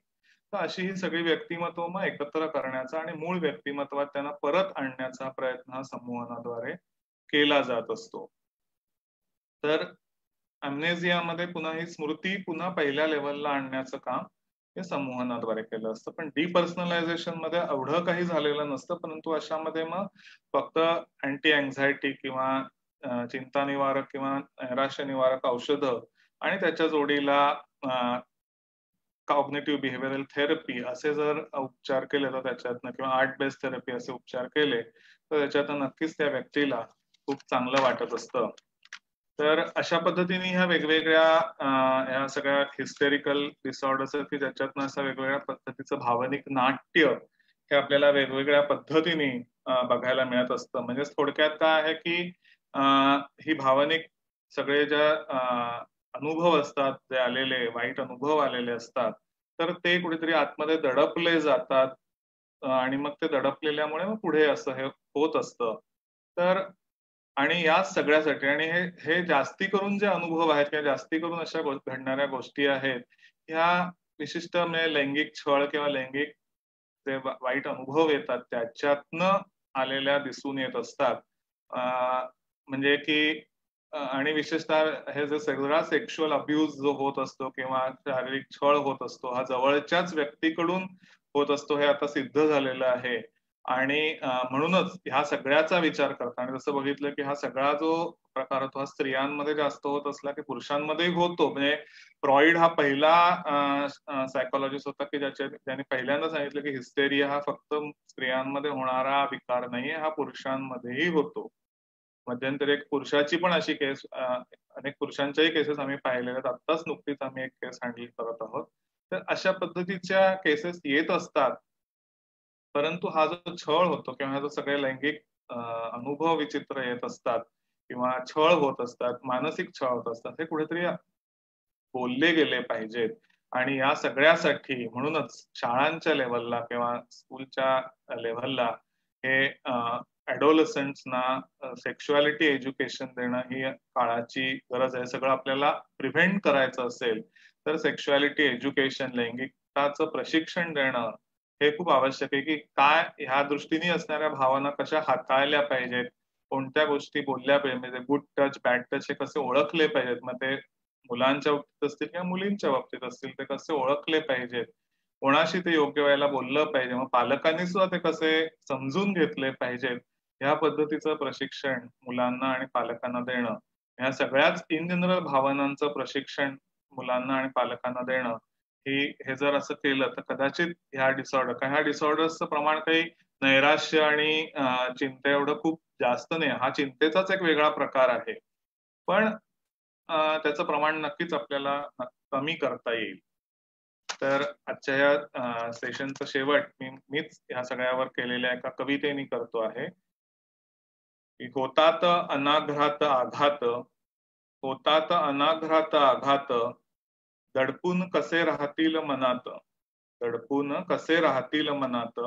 तर अशी ही सगळी व्यक्तिमत्व मग एकत्र करण्याचा आणि मूळ व्यक्तिमत्वात त्यांना परत आणण्याचा प्रयत्न हा संमोहनाद्वारे केला जात असतो. तर अम्नेझियामध्ये पुन्हा ही स्मृती पुन्हा पहिल्या लेवलला आणण्याचं काम हे संमोहनाद्वारे केलं असतं. पण डिपर्सनलायझेशन मध्ये एवढं काही झालेलं नसतं, परंतु अशामध्ये मग फक्त अँटी अँझायटी किंवा चिंता निवारक किंवा नैराश्य निवारक औषधं आणि त्याच्या जोडीला कॉग्निटिव्ह बिहेवियरल थेरपी असे जर उपचार केले तर त्याच्यातनं किंवा आर्ट बेस्ड थेरपी असे उपचार केले तर त्याच्यातनं नक्कीच त्या व्यक्तीला खूप चांगलं वाटत असतं. तर अशा पद्धतीने ह्या वेगवेगळ्या ह्या सगळ्या हिस्टेरिकल डिसऑर्डर्स आहेत की ज्याच्यातनं असं वेगवेगळ्या पद्धतीचं भावनिक नाट्य हे आपल्याला वेगवेगळ्या पद्धतीने बघायला मिळत असतं. म्हणजे थोडक्यात काय आहे की ही भावनिक सगळे ज्या अनुभव असतात, जे आलेले वाईट अनुभव आलेले असतात, तर ते कुठेतरी आतमध्ये दडपले जातात आणि मग ते दडपलेल्यामुळे मग पुढे असं हे होत असतं. तर आणि या सगळ्यासाठी आणि हे जास्ती करून जे अनुभव आहेत किंवा जास्ती करून अशा घडणाऱ्या गोष्टी आहेत ह्या विशिष्ट म्हणजे लैंगिक छळ किंवा लैंगिक जे वाईट अनुभव येतात त्याच्यातनं आलेल्या दिसून येत असतात. म्हणजे की आणि विशेषतः हे जे सगळा सेक्शुअल अब्यूज जो होत असतो किंवा शारीरिक छळ होत असतो हा जवळच्याच व्यक्तीकडून होत असतो हे आता सिद्ध झालेलं आहे. आणि म्हणूनच ह्या सगळ्याचा विचार करता आणि जसं बघितलं की हा सगळा जो प्रकार होतो हा स्त्रियांमध्ये जास्त होत असला की पुरुषांमध्येही होतो. म्हणजे फ्रॉइड हा पहिला सायकोलॉजिस्ट होता की ज्याने पहिल्यांदा सांगितलं की हिस्टेरिया हा फक्त स्त्रियांमध्ये होणारा विकार नाहीये, हा पुरुषांमध्येही होतो. मध्यंतरी एक पुरुषाची पण अशी केस अनेक पुरुषांच्याही केसेस आम्ही पाहिलेल्या आहेत. आत्ताच नुकतीच आम्ही एक केस हँडल करत आहोत. तर अशा पद्धतीच्या केसेस येत असतात. परंतु हा जो छळ होतो किंवा हा जो सगळे लैंगिक अनुभव विचित्र येत असतात किंवा छळ होत असतात, मानसिक छळ होत असतात, हे कुठेतरी बोलले गेले पाहिजेत. आणि या सगळ्यासाठी म्हणूनच शाळांच्या लेव्हलला किंवा स्कूलच्या लेव्हलला हे ॲडोलसंट्सना सेक्शुअलिटी एज्युकेशन देणं ही काळाची गरज आहे. सगळं आपल्याला प्रिव्हेंट करायचं असेल तर सेक्शुअलिटी एज्युकेशन, लैंगिकताचं प्रशिक्षण देणं हे खूप आवश्यक आहे की काय ह्या दृष्टीने असणाऱ्या भावना कशा हाताळल्या पाहिजेत, कोणत्या गोष्टी बोलल्या पाहिजेत, म्हणजे गुड टच बॅड टच हे कसे ओळखले पाहिजेत, मग ते मुलांच्या बाबतीत असतील किंवा मुलींच्या बाबतीत असतील ते कसे ओळखले पाहिजेत, कोणाशी ते योग्य वेळेला बोललं पाहिजे, मग पालकांनी सुद्धा ते कसे समजून घेतले पाहिजेत, ह्या पद्धतीचं प्रशिक्षण मुलांना आणि पालकांना देणं, ह्या सगळ्याच इन जनरल भावनांचं प्रशिक्षण मुलांना आणि पालकांना देणं हे जर असं केलं तर कदाचित ह्या डिसऑर्डर्सचं प्रमाण काही नैराश्य आणि चिंते एवढं खूप जास्त नाही. हा चिंतेचाच एक वेगळा प्रकार आहे, पण त्याचं प्रमाण नक्कीच आपल्याला कमी करता येईल. तर आजच्या या सेशनचं शेवट मीच ह्या सगळ्यावर केलेल्या एका कवितेने करतो आहे. होतात अनाघात आघात, होतात अनाघात आघात, दडपून कसे राहतील मनात, दडपून कसे राहतील मनात,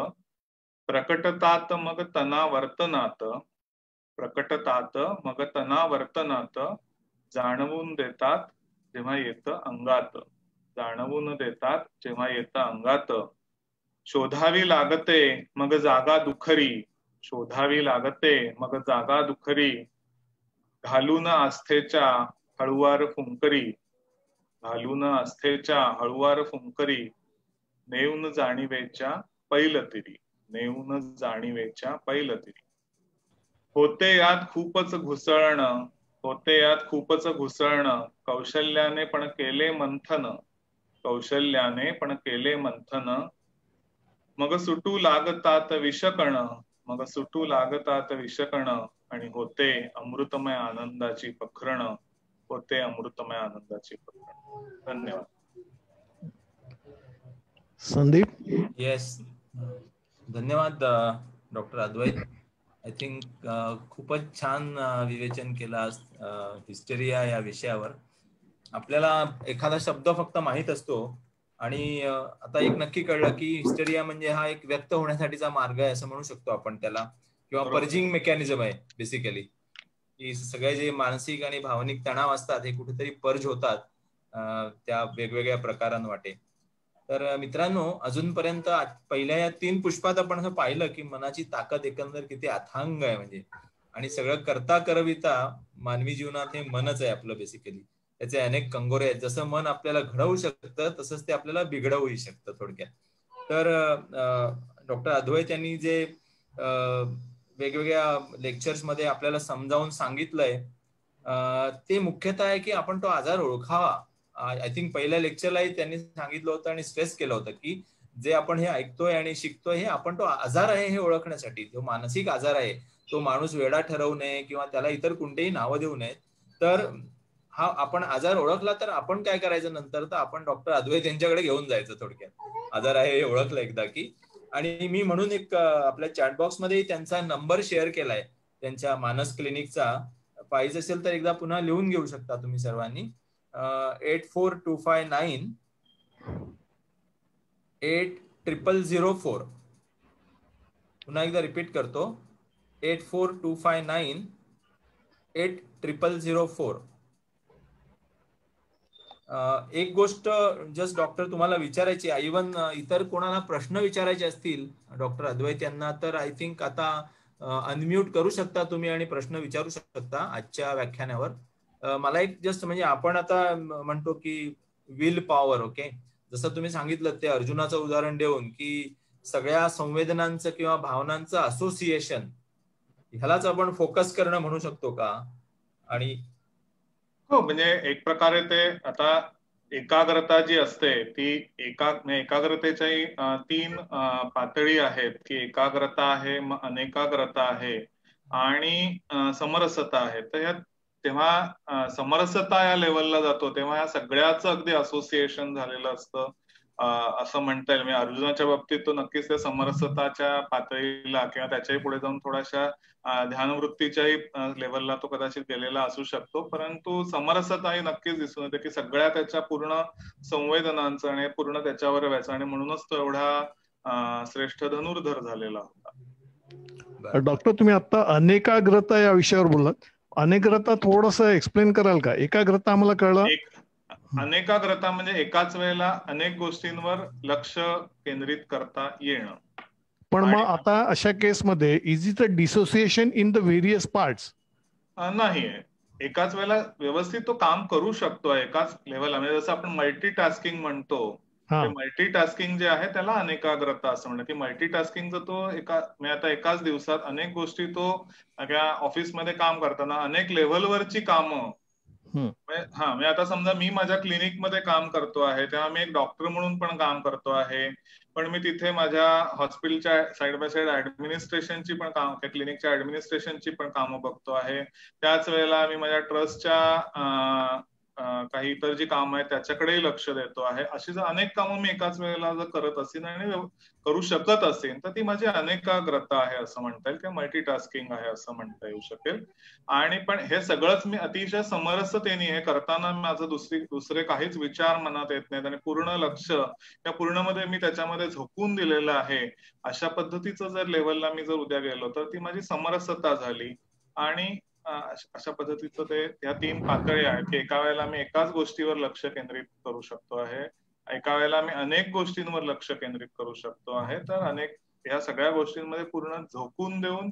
प्रकटतात मग तनावर्तनात, प्रकटतात मग तनावर्तनात, जाणवून देतात जेव्हा येतं अंगात, जाणवून देतात जेव्हा येतं अंगात, शोधावी लागते मग जागा दुखरी, शोधावी लागते मग जागा दुखरी, घालून आस्थेच्या हळुवार फुंकरी, घालून आस्थेच्या हळुवार फुंकरी, नेऊन जाणीवेच्या पैलतिरी, नेऊन जाणीवेच्या पैलतिरी. होते यात खूपच घुसळणं, होते यात खूपच घुसळणं, कौशल्याने पण केले मंथन, कौशल्याने पण केले मंथन, मग सुटू लागतात विषकण, मग सुटू लागतात विषकण, आणि होते अमृतमय आनंदाची पखरण, होते अमृतमय आनंदाची पखरण. धन्यवाद. संदीप. येस, धन्यवाद डॉक्टर अद्वैत. आय थिंक खूपच छान विवेचन केलं हिस्टेरिया या विषयावर. आपल्याला एखादा शब्द फक्त माहित असतो आणि आता एक नक्की कळलं की हिस्टेरिया म्हणजे हा एक व्यक्त होण्यासाठीचा मार्ग आहे असं म्हणू शकतो आपण त्याला, किंवा पर्जिंग मेकॅनिझम आहे बेसिकली, की सगळे जे मानसिक आणि भावनिक तणाव असतात हे कुठेतरी पर्ज होतात त्या वेगवेगळ्या प्रकारांवाटे. तर मित्रांनो, अजूनपर्यंत पहिल्या या 3 पुष्पात आपण असं पाहिलं की मनाची ताकद एकंदर किती अथांग आहे. म्हणजे आणि सगळं करता करविता मानवी जीवनात हे मनच आहे आपलं बेसिकली. त्याचे अनेक कंगोरे आहेत. जसं मन आपल्याला घडवू शकतं तसंच ते आपल्याला बिघडवूही शकतं थोडक्यात. तर डॉक्टर अद्वैत यांनी जे वेगवेगळ्या लेक्चर्स मध्ये आपल्याला समजावून सांगितलंय ते मुख्यतः आहे की आपण तो आजार ओळखावा. आय थिंक पहिल्या लेक्चरलाही त्यांनी सांगितलं होतं आणि स्ट्रेस केलं होतं की जे आपण हे ऐकतोय आणि शिकतोय हे आपण तो आजार आहे हे ओळखण्यासाठी, तो मानसिक आजार आहे, तो माणूस वेडा ठरवू नये किंवा त्याला इतर कोणतेही नावं देऊ नयेत. तर हा आपण आजार ओळखला तर आपण काय करायचं नंतर, तर आपण डॉक्टर अद्वैत यांच्याकडे घेऊन जायचं थोडक्यात. आजार आहे हे ओळखलं एकदा की. आणि मी म्हणून एक आपल्या चॅटबॉक्स मध्ये त्यांचा नंबर शेअर केलाय त्यांच्या मानस क्लिनिकचा. पाहिजे असेल तर एकदा पुन्हा लिहून घेऊ शकता तुम्ही सर्वांनी. 842598 8004. पुन्हा एकदा रिपीट करतो, 842598 8004. एक गोष्ट जस्ट डॉक्टर तुम्हाला विचारायची, इव्हन इतर कोणाला प्रश्न विचारायचे असतील डॉक्टर अद्वैत यांना, तर आय थिंक आता अनम्यूट करू शकता तुम्ही आणि प्रश्न विचारू शकता आजच्या व्याख्यानावर. मला एक जस्ट म्हणजे आपण आता म्हणतो की विल पॉवर, ओके, जसं तुम्ही सांगितलं ते अर्जुनाचं उदाहरण देऊन की सगळ्या संवेदनांचं किंवा भावनांचं असोसिएशन, ह्यालाच आपण फोकस करणं म्हणू शकतो का? आणि हो, म्हणजे एक प्रकारे ते आता एकाग्रता जी असते ती एकाग्रतेच्याही 3 पातळी आहेत की एकाग्रता आहे, अनेकाग्रता आहे आणि समरसता आहे. तर तेव्हा समरसता या लेवलला जातो तेव्हा या सगळ्याचं अगदी असोसिएशन झालेलं असतं असं म्हणता येईल. म्हणजे अर्जुनाच्या बाबतीत तो नक्कीच त्या समरसताच्या पातळीला किंवा त्याच्याही पुढे जाऊन थोड्याशा ध्यानवृत्तीच्याही लेवलला तो कदाचित गेलेला असू शकतो. परंतु समरसता ही नक्कीच दिसून येते की सगळ्या त्याच्या पूर्ण संवेदनांचं आणि पूर्ण त्याच्यावर व्हायचं आणि म्हणूनच तो एवढा श्रेष्ठ धनुर्धर झालेला होता. डॉक्टर, तुम्ही आता अनेकाग्रता या विषयावर बोललात. अनेकाग्रता थोडस एक्सप्लेन कराल का? एकाग्रता आम्हाला कळलं. अनेकाग्रता म्हणजे एकाच वेळेला अनेक गोष्टींवर लक्ष केंद्रित करता येणं. पण मग आता अशा केसमध्ये is it a dissociation in the various parts? नाहीये, एकाच वेळेला व्यवस्थित तो काम करू शकतो एकाच लेवलला. म्हणजे जसं आपण मल्टीटास्किंग म्हणतो, ते मल्टीटास्किंग जे आहे त्याला अनेकाग्रता असं म्हणतात की मल्टीटास्किंगचा तो आता एकाच दिवसात अनेक गोष्टी तो ऑफिसमध्ये काम करताना अनेक लेव्हलवरची कामं. म्हणजे आता समजा मी माझ्या क्लिनिकमध्ये काम करतो आहे तेव्हा मी एक डॉक्टर म्हणून पण काम करतो आहे, पण मी तिथे माझ्या हॉस्पिटलच्या साइड बाय साइड ऍडमिनिस्ट्रेशनची पण काम, क्लिनिकच्या ऍडमिनिस्ट्रेशनची पण कामं बघतो आहे. त्याच वेळेला मी माझ्या ट्रस्टच्या काही इतर जी कामं आहेत त्याच्याकडेही लक्ष देतो आहे. अशी जर अनेक कामं मी एकाच वेळेला जर करत असेल आणि करू शकत असेल तर ती माझी अनेकाग्रता आहे असं म्हणता येईल किंवा मल्टीटास्किंग आहे असं म्हणता येऊ शकेल. आणि पण हे सगळंच मी अतिशय समरसतेने हे करताना माझं दुसरे काहीच विचार मनात येत नाहीत आणि पूर्ण लक्ष त्या पूर्णमध्ये मी त्याच्यामध्ये झोकून दिलेलं आहे. अशा पद्धतीचं जर लेवलला मी जर उद्या गेलो तर ती माझी समरसता झाली. आणि अशा पद्धतीचं ते ह्या 3 पातळी आहेत की एका वेळेला मी एकाच गोष्टीवर लक्ष केंद्रित करू शकतो आहे, एका वेळेला मी अनेक गोष्टींवर लक्ष केंद्रित करू शकतो आहे. तर ह्या सगळ्या गोष्टींमध्ये पूर्ण झोकून देऊन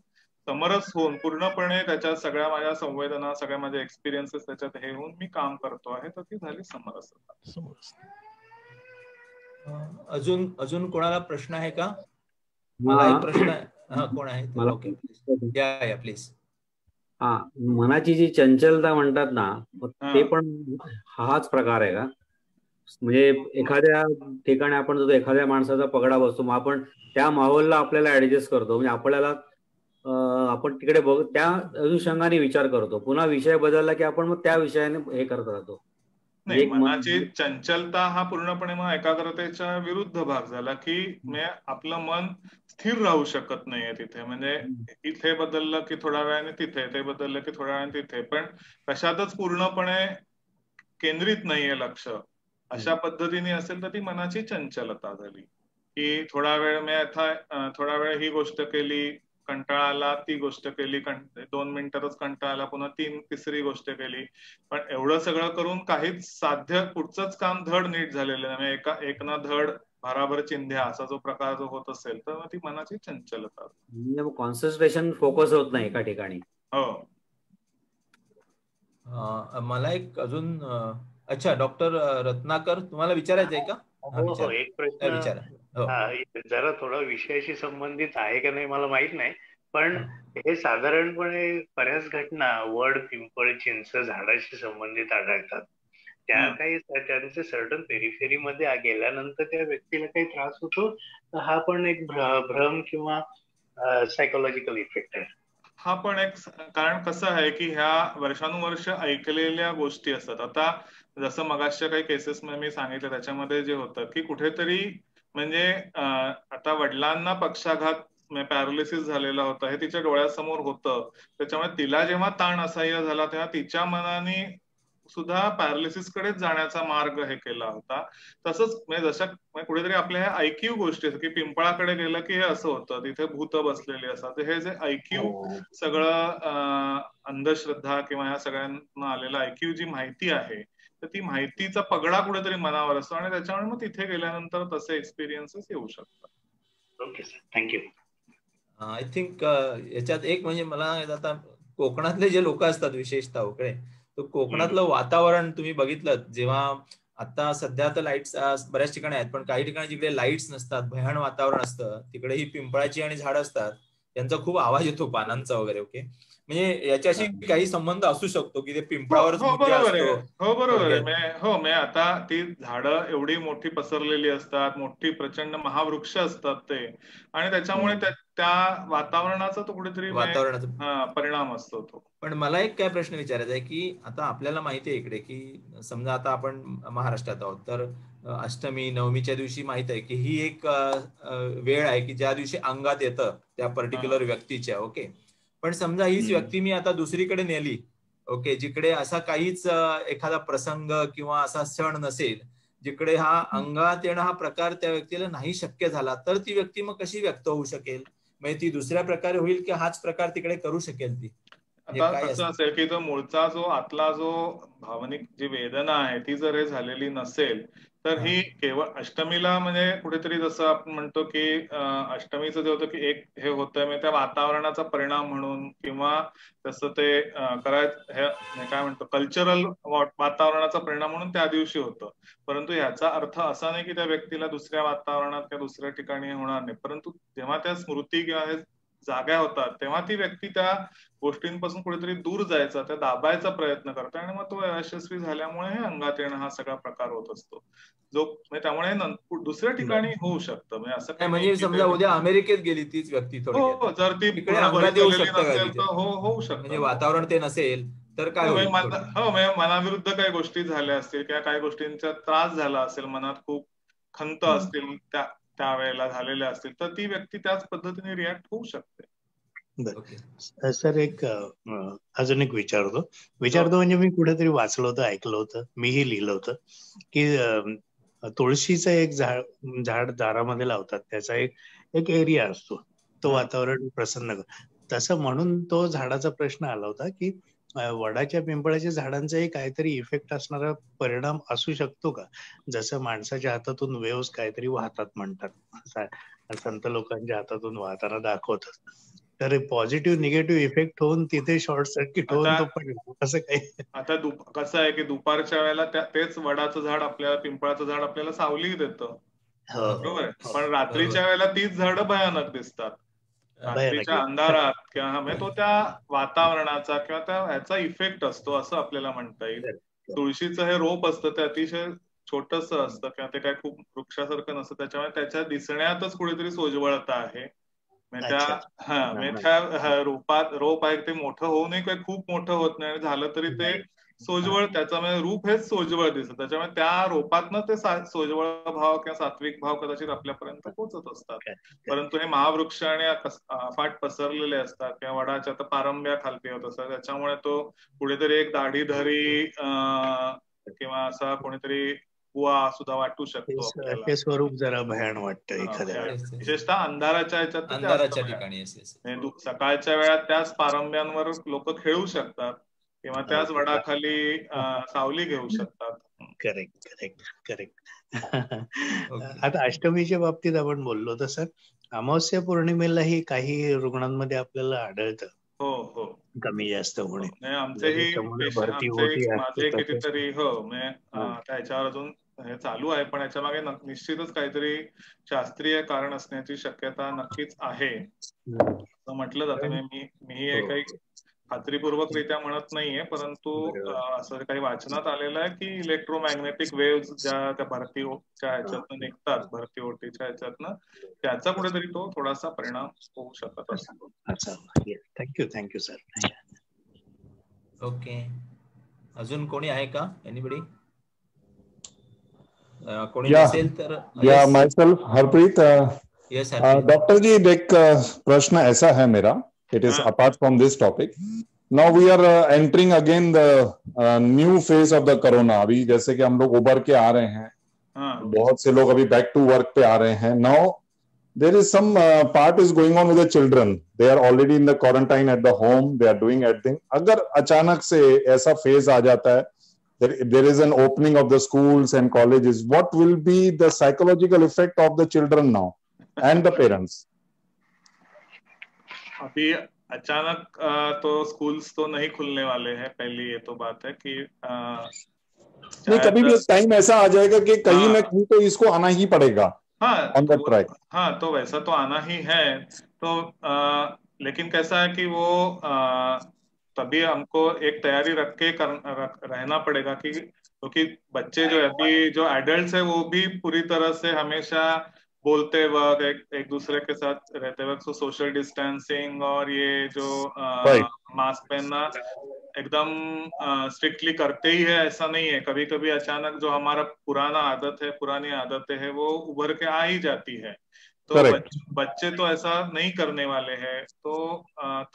समरस होऊन पूर्णपणे त्याच्यात सगळ्या माझ्या संवेदना, सगळ्या माझ्या एक्सपिरियन्सेस त्याच्यात हे होऊन मी काम करतो आहे, तर ती झाली समरसता. अजून कोणाला प्रश्न आहे का? मला एक प्रश्न आहे. कोण आहे? प्लीज. मनाची जी चंचलता म्हणतात ना, ते पण हाच प्रकार आहे का? म्हणजे एखाद्या ठिकाणी आपण जो एखाद्या माणसाचा पगडा बसतो मग आपण त्या माहोलला आपल्याला ऍडजस्ट करतो, म्हणजे आपल्याला आपण तिकडे बघ त्या अनुषंगाने विचार करतो, पुन्हा विषय बदलला की आपण मग त्या विषयाने हे करत राहतो. नाही, मनाची चंचलता हा पूर्णपणे मग एकाग्रतेच्या विरुद्ध भाग झाला की आपलं मन स्थिर राहू शकत नाहीये तिथे. म्हणजे इथे बदललं की थोड्या वेळाने तिथे, ते बदललं की थोड्या वेळाने तिथे, पण कशातच पूर्णपणे केंद्रित नाहीये लक्ष. अशा पद्धतीने असेल तर ती मनाची चंचलता झाली की थोडा वेळ ही गोष्ट केली, कंटाळा आला, ती गोष्ट केली, 2 मिनिटातच कंटाळा आला, पुन्हा तिसरी गोष्ट केली. पण एवढं सगळं करून काहीच साध्य कुठचंच काम धड नीट झालेलं नाही. एक ना धड भराभर चिंध्या असा जो प्रकार होत असेल तर ती मनाची चंचलता. कॉन्सन्ट्रेशन फोकस होत नाही एका ठिकाणी. हो. मला एक अजून अच्छा डॉक्टर रत्नाकर तुम्हाला विचारायचं आहे का? हो, एक प्रश्न विचारा. जरा थोडा विषयाशी संबंधित आहे का नाही मला माहित नाही, पण हे साधारणपणे बऱ्याच घटना वड, पिंपळ, चिंच झाडाशी संबंधित आढळतात. त्या काही त्यांचे सर्टन पेरिफेरी मध्ये गेल्यानंतर त्या व्यक्तीला काही त्रास होतो, हा पण एक भ्रम किंवा सायकोलॉजिकल इफेक्ट आहे. हा पण एक कारण कसं आहे की ह्या वर्षानुवर्ष ऐकलेल्या गोष्टी असतात. आता जसं मगाशच्या काही केसेस मध्ये मी सांगितलं त्याच्यामध्ये जे होतं की कुठेतरी म्हणजे आता वडिलांना पक्षाघात पॅरालिसिस झालेला होता हे तिच्या डोळ्यासमोर होतं. त्याच्यामुळे तिला जेव्हा ताण असह्य झाला तेव्हा तिच्या मनाने सुद्धा पॅरालिसिस कडेच जाण्याचा मार्ग हे केला होता. तसंच म्हणजे जशा कुठेतरी आपल्या ह्या ऐक्यू गोष्टी की पिंपळाकडे गेलं की हे असं होतं, तिथे भूत बसलेली असतात. हे जे ऐक्यू सगळं अंधश्रद्धा किंवा ह्या सगळ्यांना आलेला ऐक्यू जी माहिती आहे तर ती माहितीचा पगडा कुठेतरी मनावर असतो आणि त्याच्यामुळे मग तिथे गेल्यानंतर तसे एक्सपिरियन्सेस येऊ शकतात. Okay sir, thank you. I think याच्यात एक म्हणजे मला आता कोकणातले जे लोक असतात विशेषतः उकडे, तर कोकणातलं वातावरण तुम्ही बघितलं जेव्हा आता सध्या तर लाईट्स बऱ्याच ठिकाणी आहेत, पण काही ठिकाणी जिकडे लाईट्स नसतात, भयान वातावरण असतं, तिकडे ही पिंपळाची आणि झाड असतात, त्यांचा खूप आवाज येतो पानांचा वगैरे. ओके, म्हणजे याच्याशी काही संबंध असू शकतो की ते पिंपळावर बरोबर आहे. हो बरोबर आहे. हो मी आता ती झाडं एवढी मोठी पसरलेली असतात, मोठी प्रचंड महावृक्ष असतात ते, आणि त्याच्यामुळे त्या वातावरणाचा तो कुठेतरी परिणाम असतो तो. पण मला एक काय प्रश्न विचारायचा आहे की आता आपल्याला माहिती आहे इकडे की समजा आता आपण महाराष्ट्रात आहोत, तर अष्टमी नवमीच्या दिवशी माहित आहे की ही एक वेळ आहे की ज्या दिवशी अंगात येतं त्या पर्टिक्युलर व्यक्तीच्या. ओके, पण समजा हीच व्यक्ती मी आता दुसरीकडे नेली, ओके, जिकडे असा काहीच एखादा प्रसंग किंवा असा सण नसेल, जिकडे हा अंगात येणं हा प्रकार त्या व्यक्तीला नाही शक्य झाला, तर ती व्यक्ती मग कशी व्यक्त होऊ शकेल? म्हणजे ती दुसऱ्या प्रकारे होईल की हाच प्रकार तिकडे करू शकेल ती? आता कसं असेल की तो मूळचा जो आतला जो भावनिक जी वेदना आहे ती जर हे झालेली नसेल तर ही केवळ अष्टमीला म्हणजे कुठेतरी जसं आपण म्हणतो की अष्टमीचं जे होतं की एक हे होतं म्हणजे त्या वातावरणाचा परिणाम म्हणून किंवा तसं ते करायचं हे काय म्हणतो कल्चरल वातावरणाचा परिणाम म्हणून त्या दिवशी होतं. परंतु याचा अर्थ असा नाही की त्या व्यक्तीला दुसऱ्या वातावरणात किंवा दुसऱ्या ठिकाणी होणार नाही. परंतु जेव्हा त्या स्मृती किंवा हे जाग्या होतात तेव्हा ती व्यक्ती त्या गोष्टींपासून कुठेतरी दूर जायचा, त्या दाबायचा प्रयत्न करतो आणि मग तो यशस्वी झाल्यामुळे हे अंगात येणं हा सगळा प्रकार होत असतो. जो त्यामुळे दुसऱ्या ठिकाणी होऊ शकतं. म्हणजे असं काय म्हणजे समजा उद्या अमेरिकेत गेली तीच व्यक्ती थोडक्यात, जर ती अंगात येऊ शकतं तर होऊ शकतं. म्हणजे वातावरण ते नसेल तर काय होईल? मनाविरुद्ध काही गोष्टी झाल्या असतील किंवा काही गोष्टींचा त्रास झाला असेल, मनात खूप खंत असतील त्यावेळेला झालेल्या असतील तर ती व्यक्ती त्याच पद्धतीने रिॲक्ट होऊ शकते. सर एक अजून एक विचारतो म्हणजे मी कुठेतरी वाचलं होतं, ऐकलं होतं, मीही लिहिलं होतं की तुळशीचं एक झाड दारामध्ये लावतात, त्याचा एक एरिया असतो, तो वातावरण प्रसन्न करतो. तसं म्हणून तो झाडाचा प्रश्न आला होता की वडाच्या पिंपळाच्या झाडांचाही काहीतरी इफेक्ट असणारा परिणाम असू शकतो का? जसं माणसाच्या हातातून वेव्स काहीतरी वाहतात म्हणतात, संत लोकांच्या हातातून वाहताना दाखवतात, तर पॉझिटिव्ह निगेटिव्ह इफेक्ट होऊन तिथे शॉर्ट सर्किट होऊन तो पडला असं काही. आता कसं आहे की दुपारच्या वेळेला तेच वडाचं झाड आपल्याला पिंपळाचं झाड आपल्याला सावली देतं, बरोबर आहे, पण रात्रीच्या वेळेला तीच झाडं भयानक दिसतात. रात्रीच्या अंधारात किंवा तो त्या वातावरणाचा किंवा त्या ह्याचा इफेक्ट असतो असं आपल्याला म्हणता येईल. तुळशीचं हे रोप असतं ते अतिशय छोटस असतं किंवा ते काय खूप वृक्षासारखं नसतं, त्याच्यामुळे त्याच्या दिसण्यातच कुठेतरी सोज्वळता आहे. त्या रोप आहे ते मोठं होऊ नये काही खूप मोठं होत नाही, झालं तरी ते सोज्वळ, त्याचं म्हणजे रूप हेच सोज्वळ दिसतं, त्याच्यामुळे त्या रोपातनं ते सोज्वळ भाव किंवा सात्विक भाव कदाचित आपल्यापर्यंत पोहोचत असतात. परंतु हे महावृक्ष आणि अफाट पसरलेले असतात किंवा वडाच्या तर पारंब्या खालती होत असतात, त्याच्यामुळे तो कुठेतरी एक दाढीधरी किंवा असा कोणीतरी बुवा सुद्धा वाटू शकतो आपल्याला. ते स्वरूप जरा भयान वाटतं एखाद्या, विशेषतः अंधाराच्या ह्याच्यात, अंधाराच्या ठिकाणी सकाळच्या वेळात त्याच पारंब्यांवर लोक खेळू शकतात किंवा त्याच वडाखाली सावली घेऊ शकतात. करेक्ट. आता अष्टमीच्या बाबतीत आपण बोललो तसं अमावस्या पौर्णिमेलाही काही रुग्णांमध्ये आपल्याला आढळतं. हो. कमी जास्त होणे. नाही, आमचेही भरती होती माझे कितीतरी त्याच्यावर अजून हे चालू आहे, पण याच्या मागे निश्चितच काहीतरी शास्त्रीय कारण असण्याची शक्यता नक्कीच आहे असं म्हटलं जातं. मी हे काही खात्रीपूर्वकरित्या म्हणत नाहीये, परंतु असं काही वाचनात आलेलं आहे की इलेक्ट्रोमॅग्नेटिक वेव्ह ज्या त्या भरतीच्या ह्याच्यातनं निघतात, भरती ओटीच्या ह्याच्यातनं, त्याचा कुठेतरी तो थोडासा परिणाम होऊ शकत असतो. Thank you sir. ओके, अजून कोणी आहे का? एनीबडी? कोणी नसेल तर माय सेल्फ हरप्रीत. यस डॉक्टर जी, एक प्रश्न ऐसा है मेरा, it is apart from this topic. Now we are entering again the new phase of the corona. अभी जैसे कि हम लोग उबर के आ रहे हैं, बहुत से लोग अभी बैक टू वर्क पे आ रहे हैं. Now there is some part is going on with the children. They are already in the quarantine at the home. They are doing everything. अगर अचानक से ऐसा phase आ जाता है, there is an opening of the schools and colleges, what will be the psychological effect of the children now and the parents? अभी अचानक तो schools तो नहीं खुलने वाले हैं, पहली ये तो बात है कि नहीं, कभी भी एक टाइम ऐसा आ जाएगा कि कहीं ना कहीं तो इसको आना ही पड़ेगा. On the track. हाँ, तो वैसा तो आना ही है. तो लेकिन कैसा है कि वो तभी हमको एक तैयारी रख के रहना पड़ेगा कि क्योंकि बच्चे जो अभी जो एडल्ट्स है वो भी पूरी तरह से हमेशा बोलते वक्त एक दूसरे के साथ रहते वक्त सोशल डिस्टेंसिंग और ये जो मास्क पहनना एकदम स्ट्रिक्टली करते ही है, ऐसा नहीं है. कभी कभी अचानक जो हमारा पुरानी आदतें है वो उभर के आ ही जाती है. तो बच्चे तो ऐसा नहीं करने वाले हैं, तो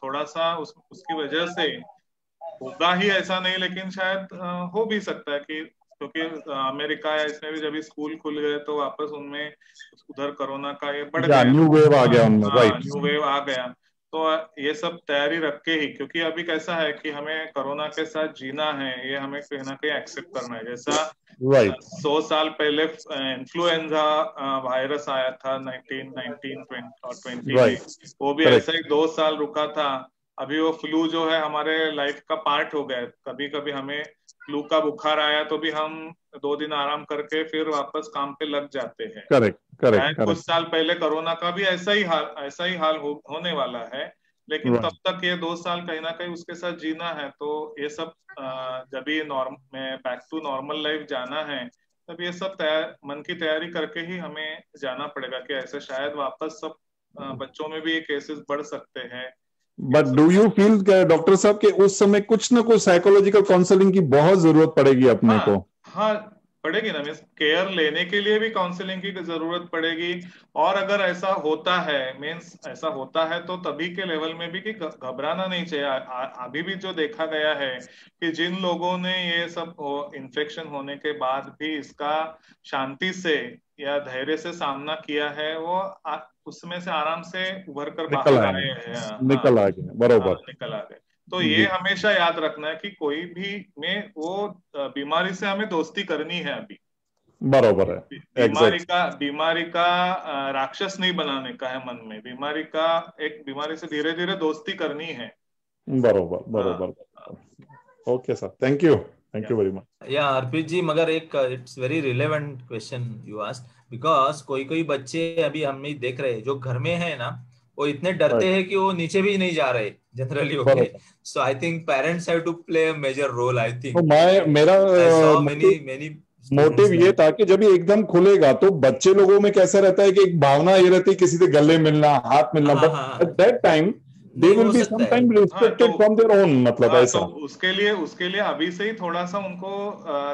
थोड़ा सा उसकी वजह से होगा ही ऐसा नहीं, लेकिन शायद हो भी सकता है कि क्योंकि अमेरिका है, इसमें भी जब स्कूल खुल गए तो वापस उनमें उधर कोरोना का ये बढ़ गया, न्यू वेव आ गया उनमें. न्यू वेव आ गया. तो ये सब तैयारी रख के ही, क्योंकि अभी कैसा है कि हमें कोरोना के साथ जीना है, ये हमें कहीं ना कहीं एक्सेप्ट करना है. जैसा 100 साल पहले इन्फ्लुएंजा वायरस आया था 1919 और 20 वो भी ऐसा ही 2 साल रुका था. अभी वो फ्लू जो है हमारे लाइफ का पार्ट हो गया. कभी कभी हमें फ्लू का बुखार आया तो भी हम 2 दिन आराम करके फिर वापस काम पे लग जाते हैं. करेक्ट. कुछ साल पहले कोरोना का भी ऐसा ही हाल होने वाला है, लेकिन तब तक ये 2 साल कहीं ना कहीं उसके साथ जीना है. तो ये सब जब ये बैक टू नॉर्मल लाइफ जाना है, तब ये सब मन की तैयारी करके ही हमें जाना पड़ेगा कि ऐसे शायद वापस सब बच्चों में भी ये केसेस बढ़ सकते हैं. But do you feel doctor साहब कि उस समय कुछ ना कुछ साइकोलॉजिकल काउंसलिंग की बहुत जरूरत पड़ेगी अपने को? हाँ, पड़ेगी ना. मीन्स केयर लेने के लिए भी काउंसलिंग की जरूरत पड़ेगी. और अगर ऐसा होता है तो तभी के लेवल में भी कि घबराना नहीं चाहिए. अभी भी जो देखा गया है कि जिन लोगों ने ये सब इन्फेक्शन होने के बाद भी इसका शांति से या धैर्य से सामना किया है, वो उसमें से आराम से उभर कर बाहर आए हैं, निकल आ गए. बरोबर, निकल आ गए. तो ये हमेशा याद रखना है कि कोई भी में वो बीमारी से हमें दोस्ती करनी है. अभी बरोबर है. बीमारी का राक्षस नहीं बनाने का है मन में. बीमारी से धीरे धीरे दोस्ती करनी है. बरोबर. Okay sir, thank you very much. या हरप्रीत जी, मगर एक it's very relevant question you asked, because कोई बच्चे अभी हम देख रहे हैं जो घर में है ना, वो इतने डरते हैं कि वो नीचे भी नहीं जा रहे generally. Okay, so I think parents have to play a major role. I think मेरा मोटिव ये था कि जब ये एकदम खुलेगा तो बच्चे लोगों में कैसा रहता है कि एक भावना ये रहती है किसी से गले मिलना, हाथ मिलना, but at that time they will be sometime restricted from their own. मतलब ऐसा. तो उसके लिए अभी से ही थोड़ा सा उनको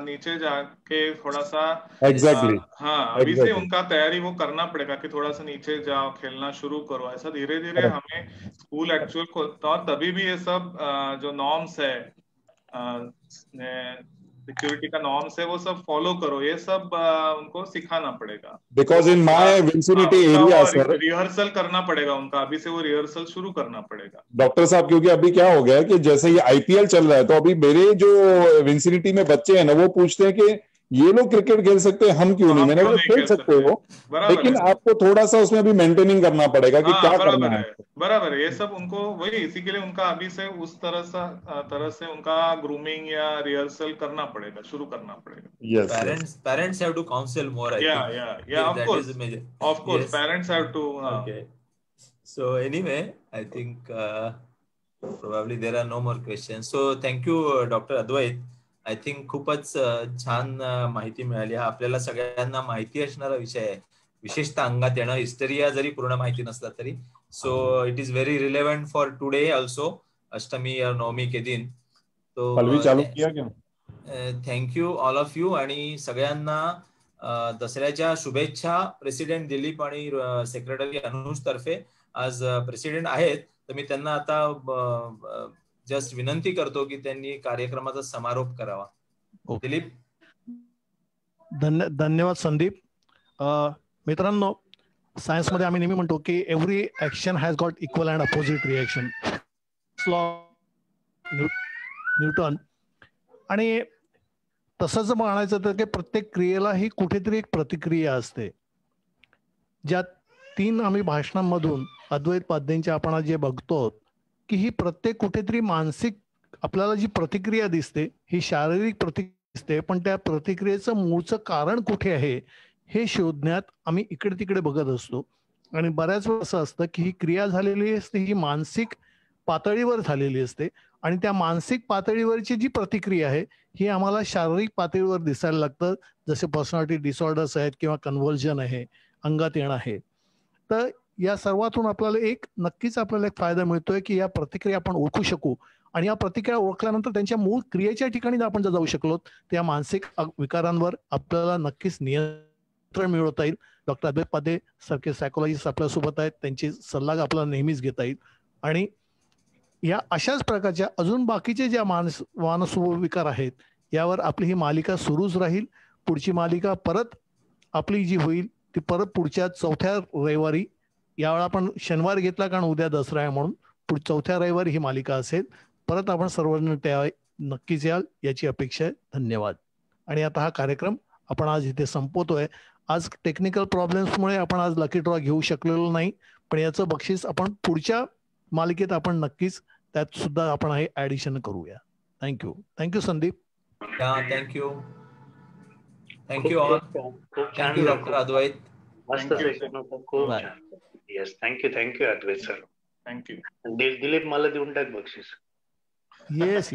नीचे जाके थोड़ा सा एग्जैक्टली अभी से उनका तैयारी वो करना पड़ेगा कि थोड़ा सा नीचे जाओ, खेलना शुरू करो. ऐसा धीरे धीरे हमें स्कूल एक्चुअल खोलता, और तभी भी ये सब जो नॉर्म्स है, सिक्योरिटी का नॉर्म्स है, वो सब फॉलो करो. ये सब उनको सिखाना पड़ेगा. Because in my vicinity area sir rehearsal करना पड़ेगा उनका. अभी से वो रिहर्सल शुरू करना पड़ेगा डॉक्टर साहब, क्योंकि अभी क्या हो गया है कि जैसे ये आईपीएल चल रहा है, तो अभी मेरे जो विंसिनिटी में बच्चे हैं ना, वो पूछते हैं कि ये लोग क्रिकेट खेल सकते हैं, हम क्यों नहीं? मैंने बोला खेल सकते हो, लेकिन आपको थोड़ा सा उसमें भी मेंटेनिंग करना पड़ेगा कि क्या करना है। बराबर है, ये सब उनको वही, इसी के लिए उनका अभी से उस तरह से उनका ग्रूमिंग या रिहर्सल करना पड़ेगा, शुरू करना पड़ेगा। Yes, parents have to counsel more, I think. Yeah, of that course. is major. Of course, Yes. parents have to. Okay. So anyway, I think probably there are no more questions. So thank you, Dr. Advait. I think खूपच छान माहिती मिळाली. हा आपल्याला सगळ्यांना माहिती असणारा विषय आहे, विशेषतः अंगात येणं. हिस्टेरिया जरी पूर्ण माहिती नसला तरी, so it is very relevant for today also, Ashtami और नवमी के दिन. तो पल्लवी चालू किया क्या? थँक्यू ऑल ऑफ यू, आणि सगळ्यांना दसऱ्याच्या शुभेच्छा. प्रेसिडेंट दिलीप आणि सेक्रेटरी अनुज तर्फे आज प्रेसिडेंट आहेत, तर मी त्यांना आता जस्ट विनंती करतो की त्यांनी कार्यक्रमाचा समारोप करावा. दिलीप. धन्यवाद संदीप. मित्रांनो, सायन्स मध्ये आम्ही नेहमी म्हणतो की every action has got equal and opposite reaction, Newton. आणि तसंच म्हणायचं तर की प्रत्येक क्रियेला ही कुठेतरी एक प्रतिक्रिया असते. ज्या 3 आम्ही भाषणांमधून अद्वैतवाद्यांच्या आपण जे बघतो की ही प्रत्येक कुठेतरी मानसिक आपल्याला जी प्रतिक्रिया दिसते ही शारीरिक प्रतिक्रिया दिसते, पण त्या प्रतिक्रियेचं मूळचं कारण कुठे आहे हे शोधण्यात आम्ही इकडे तिकडे बघत असतो. आणि बऱ्याच वेळा असं असतं की ही क्रिया झालेली असते ही मानसिक पातळीवर झालेली असते, आणि त्या मानसिक पातळीवरची जी प्रतिक्रिया आहे ही आम्हाला शारीरिक पातळीवर दिसायला लागतं, जसे पर्सनॅलिटी डिसऑर्डर्स आहेत किंवा कन्व्हर्जन आहे, अंगात येणं आहे. तर या सर्वातून आपल्याला नक्कीच आपल्याला एक फायदा मिळतोय की या प्रतिक्रिया आपण ओळखू शकू, आणि या प्रतिक्रिया ओळखल्यानंतर त्यांच्या मूळ क्रियेच्या ठिकाणी जर आपण जाऊ शकलो तर या मानसिक विकारांवर आपल्याला नक्कीच नियंत्रण मिळवता येईल. डॉक्टर अद्वैत पाध्ये सारखे सायकोलॉजिस्ट आपल्यासोबत आहेत, त्यांची सल्ला आपल्याला नेहमीच घेता येईल. आणि या अशाच प्रकारच्या अजून बाकीचे ज्या मानसविकार आहेत यावर आपली ही मालिका सुरूच राहील. पुढची मालिका परत आपली जी होईल ती परत पुढच्या 4थ्या रविवारी, यावेळा आपण शनिवार घेतला कारण उद्या दसरा आहे म्हणून, 4थ्या रविवारी ही मालिका असेल. परत आपण सर्वांना त्या नक्कीच याल याची अपेक्षा आहे. धन्यवाद. आणि आता हा कार्यक्रम आपण आज इथे संपवतोय. आज टेक्निकल प्रॉब्लेम्समुळे आपण आज लकी ड्रॉ घेऊ शकलेलो नाही, पण याचं बक्षीस आपण पुढच्या मालिकेत आपण नक्कीच त्यात सुद्धा आपण हे ऍडिशन करूया. Thank you Sandeep. Thank you all. Thank you doctor Advait. मस्त सेशन होतं, खूप छान. Yes, thank you Advait sir. Thank you. Dilip, मला देऊन टाक बक्षीस. येस.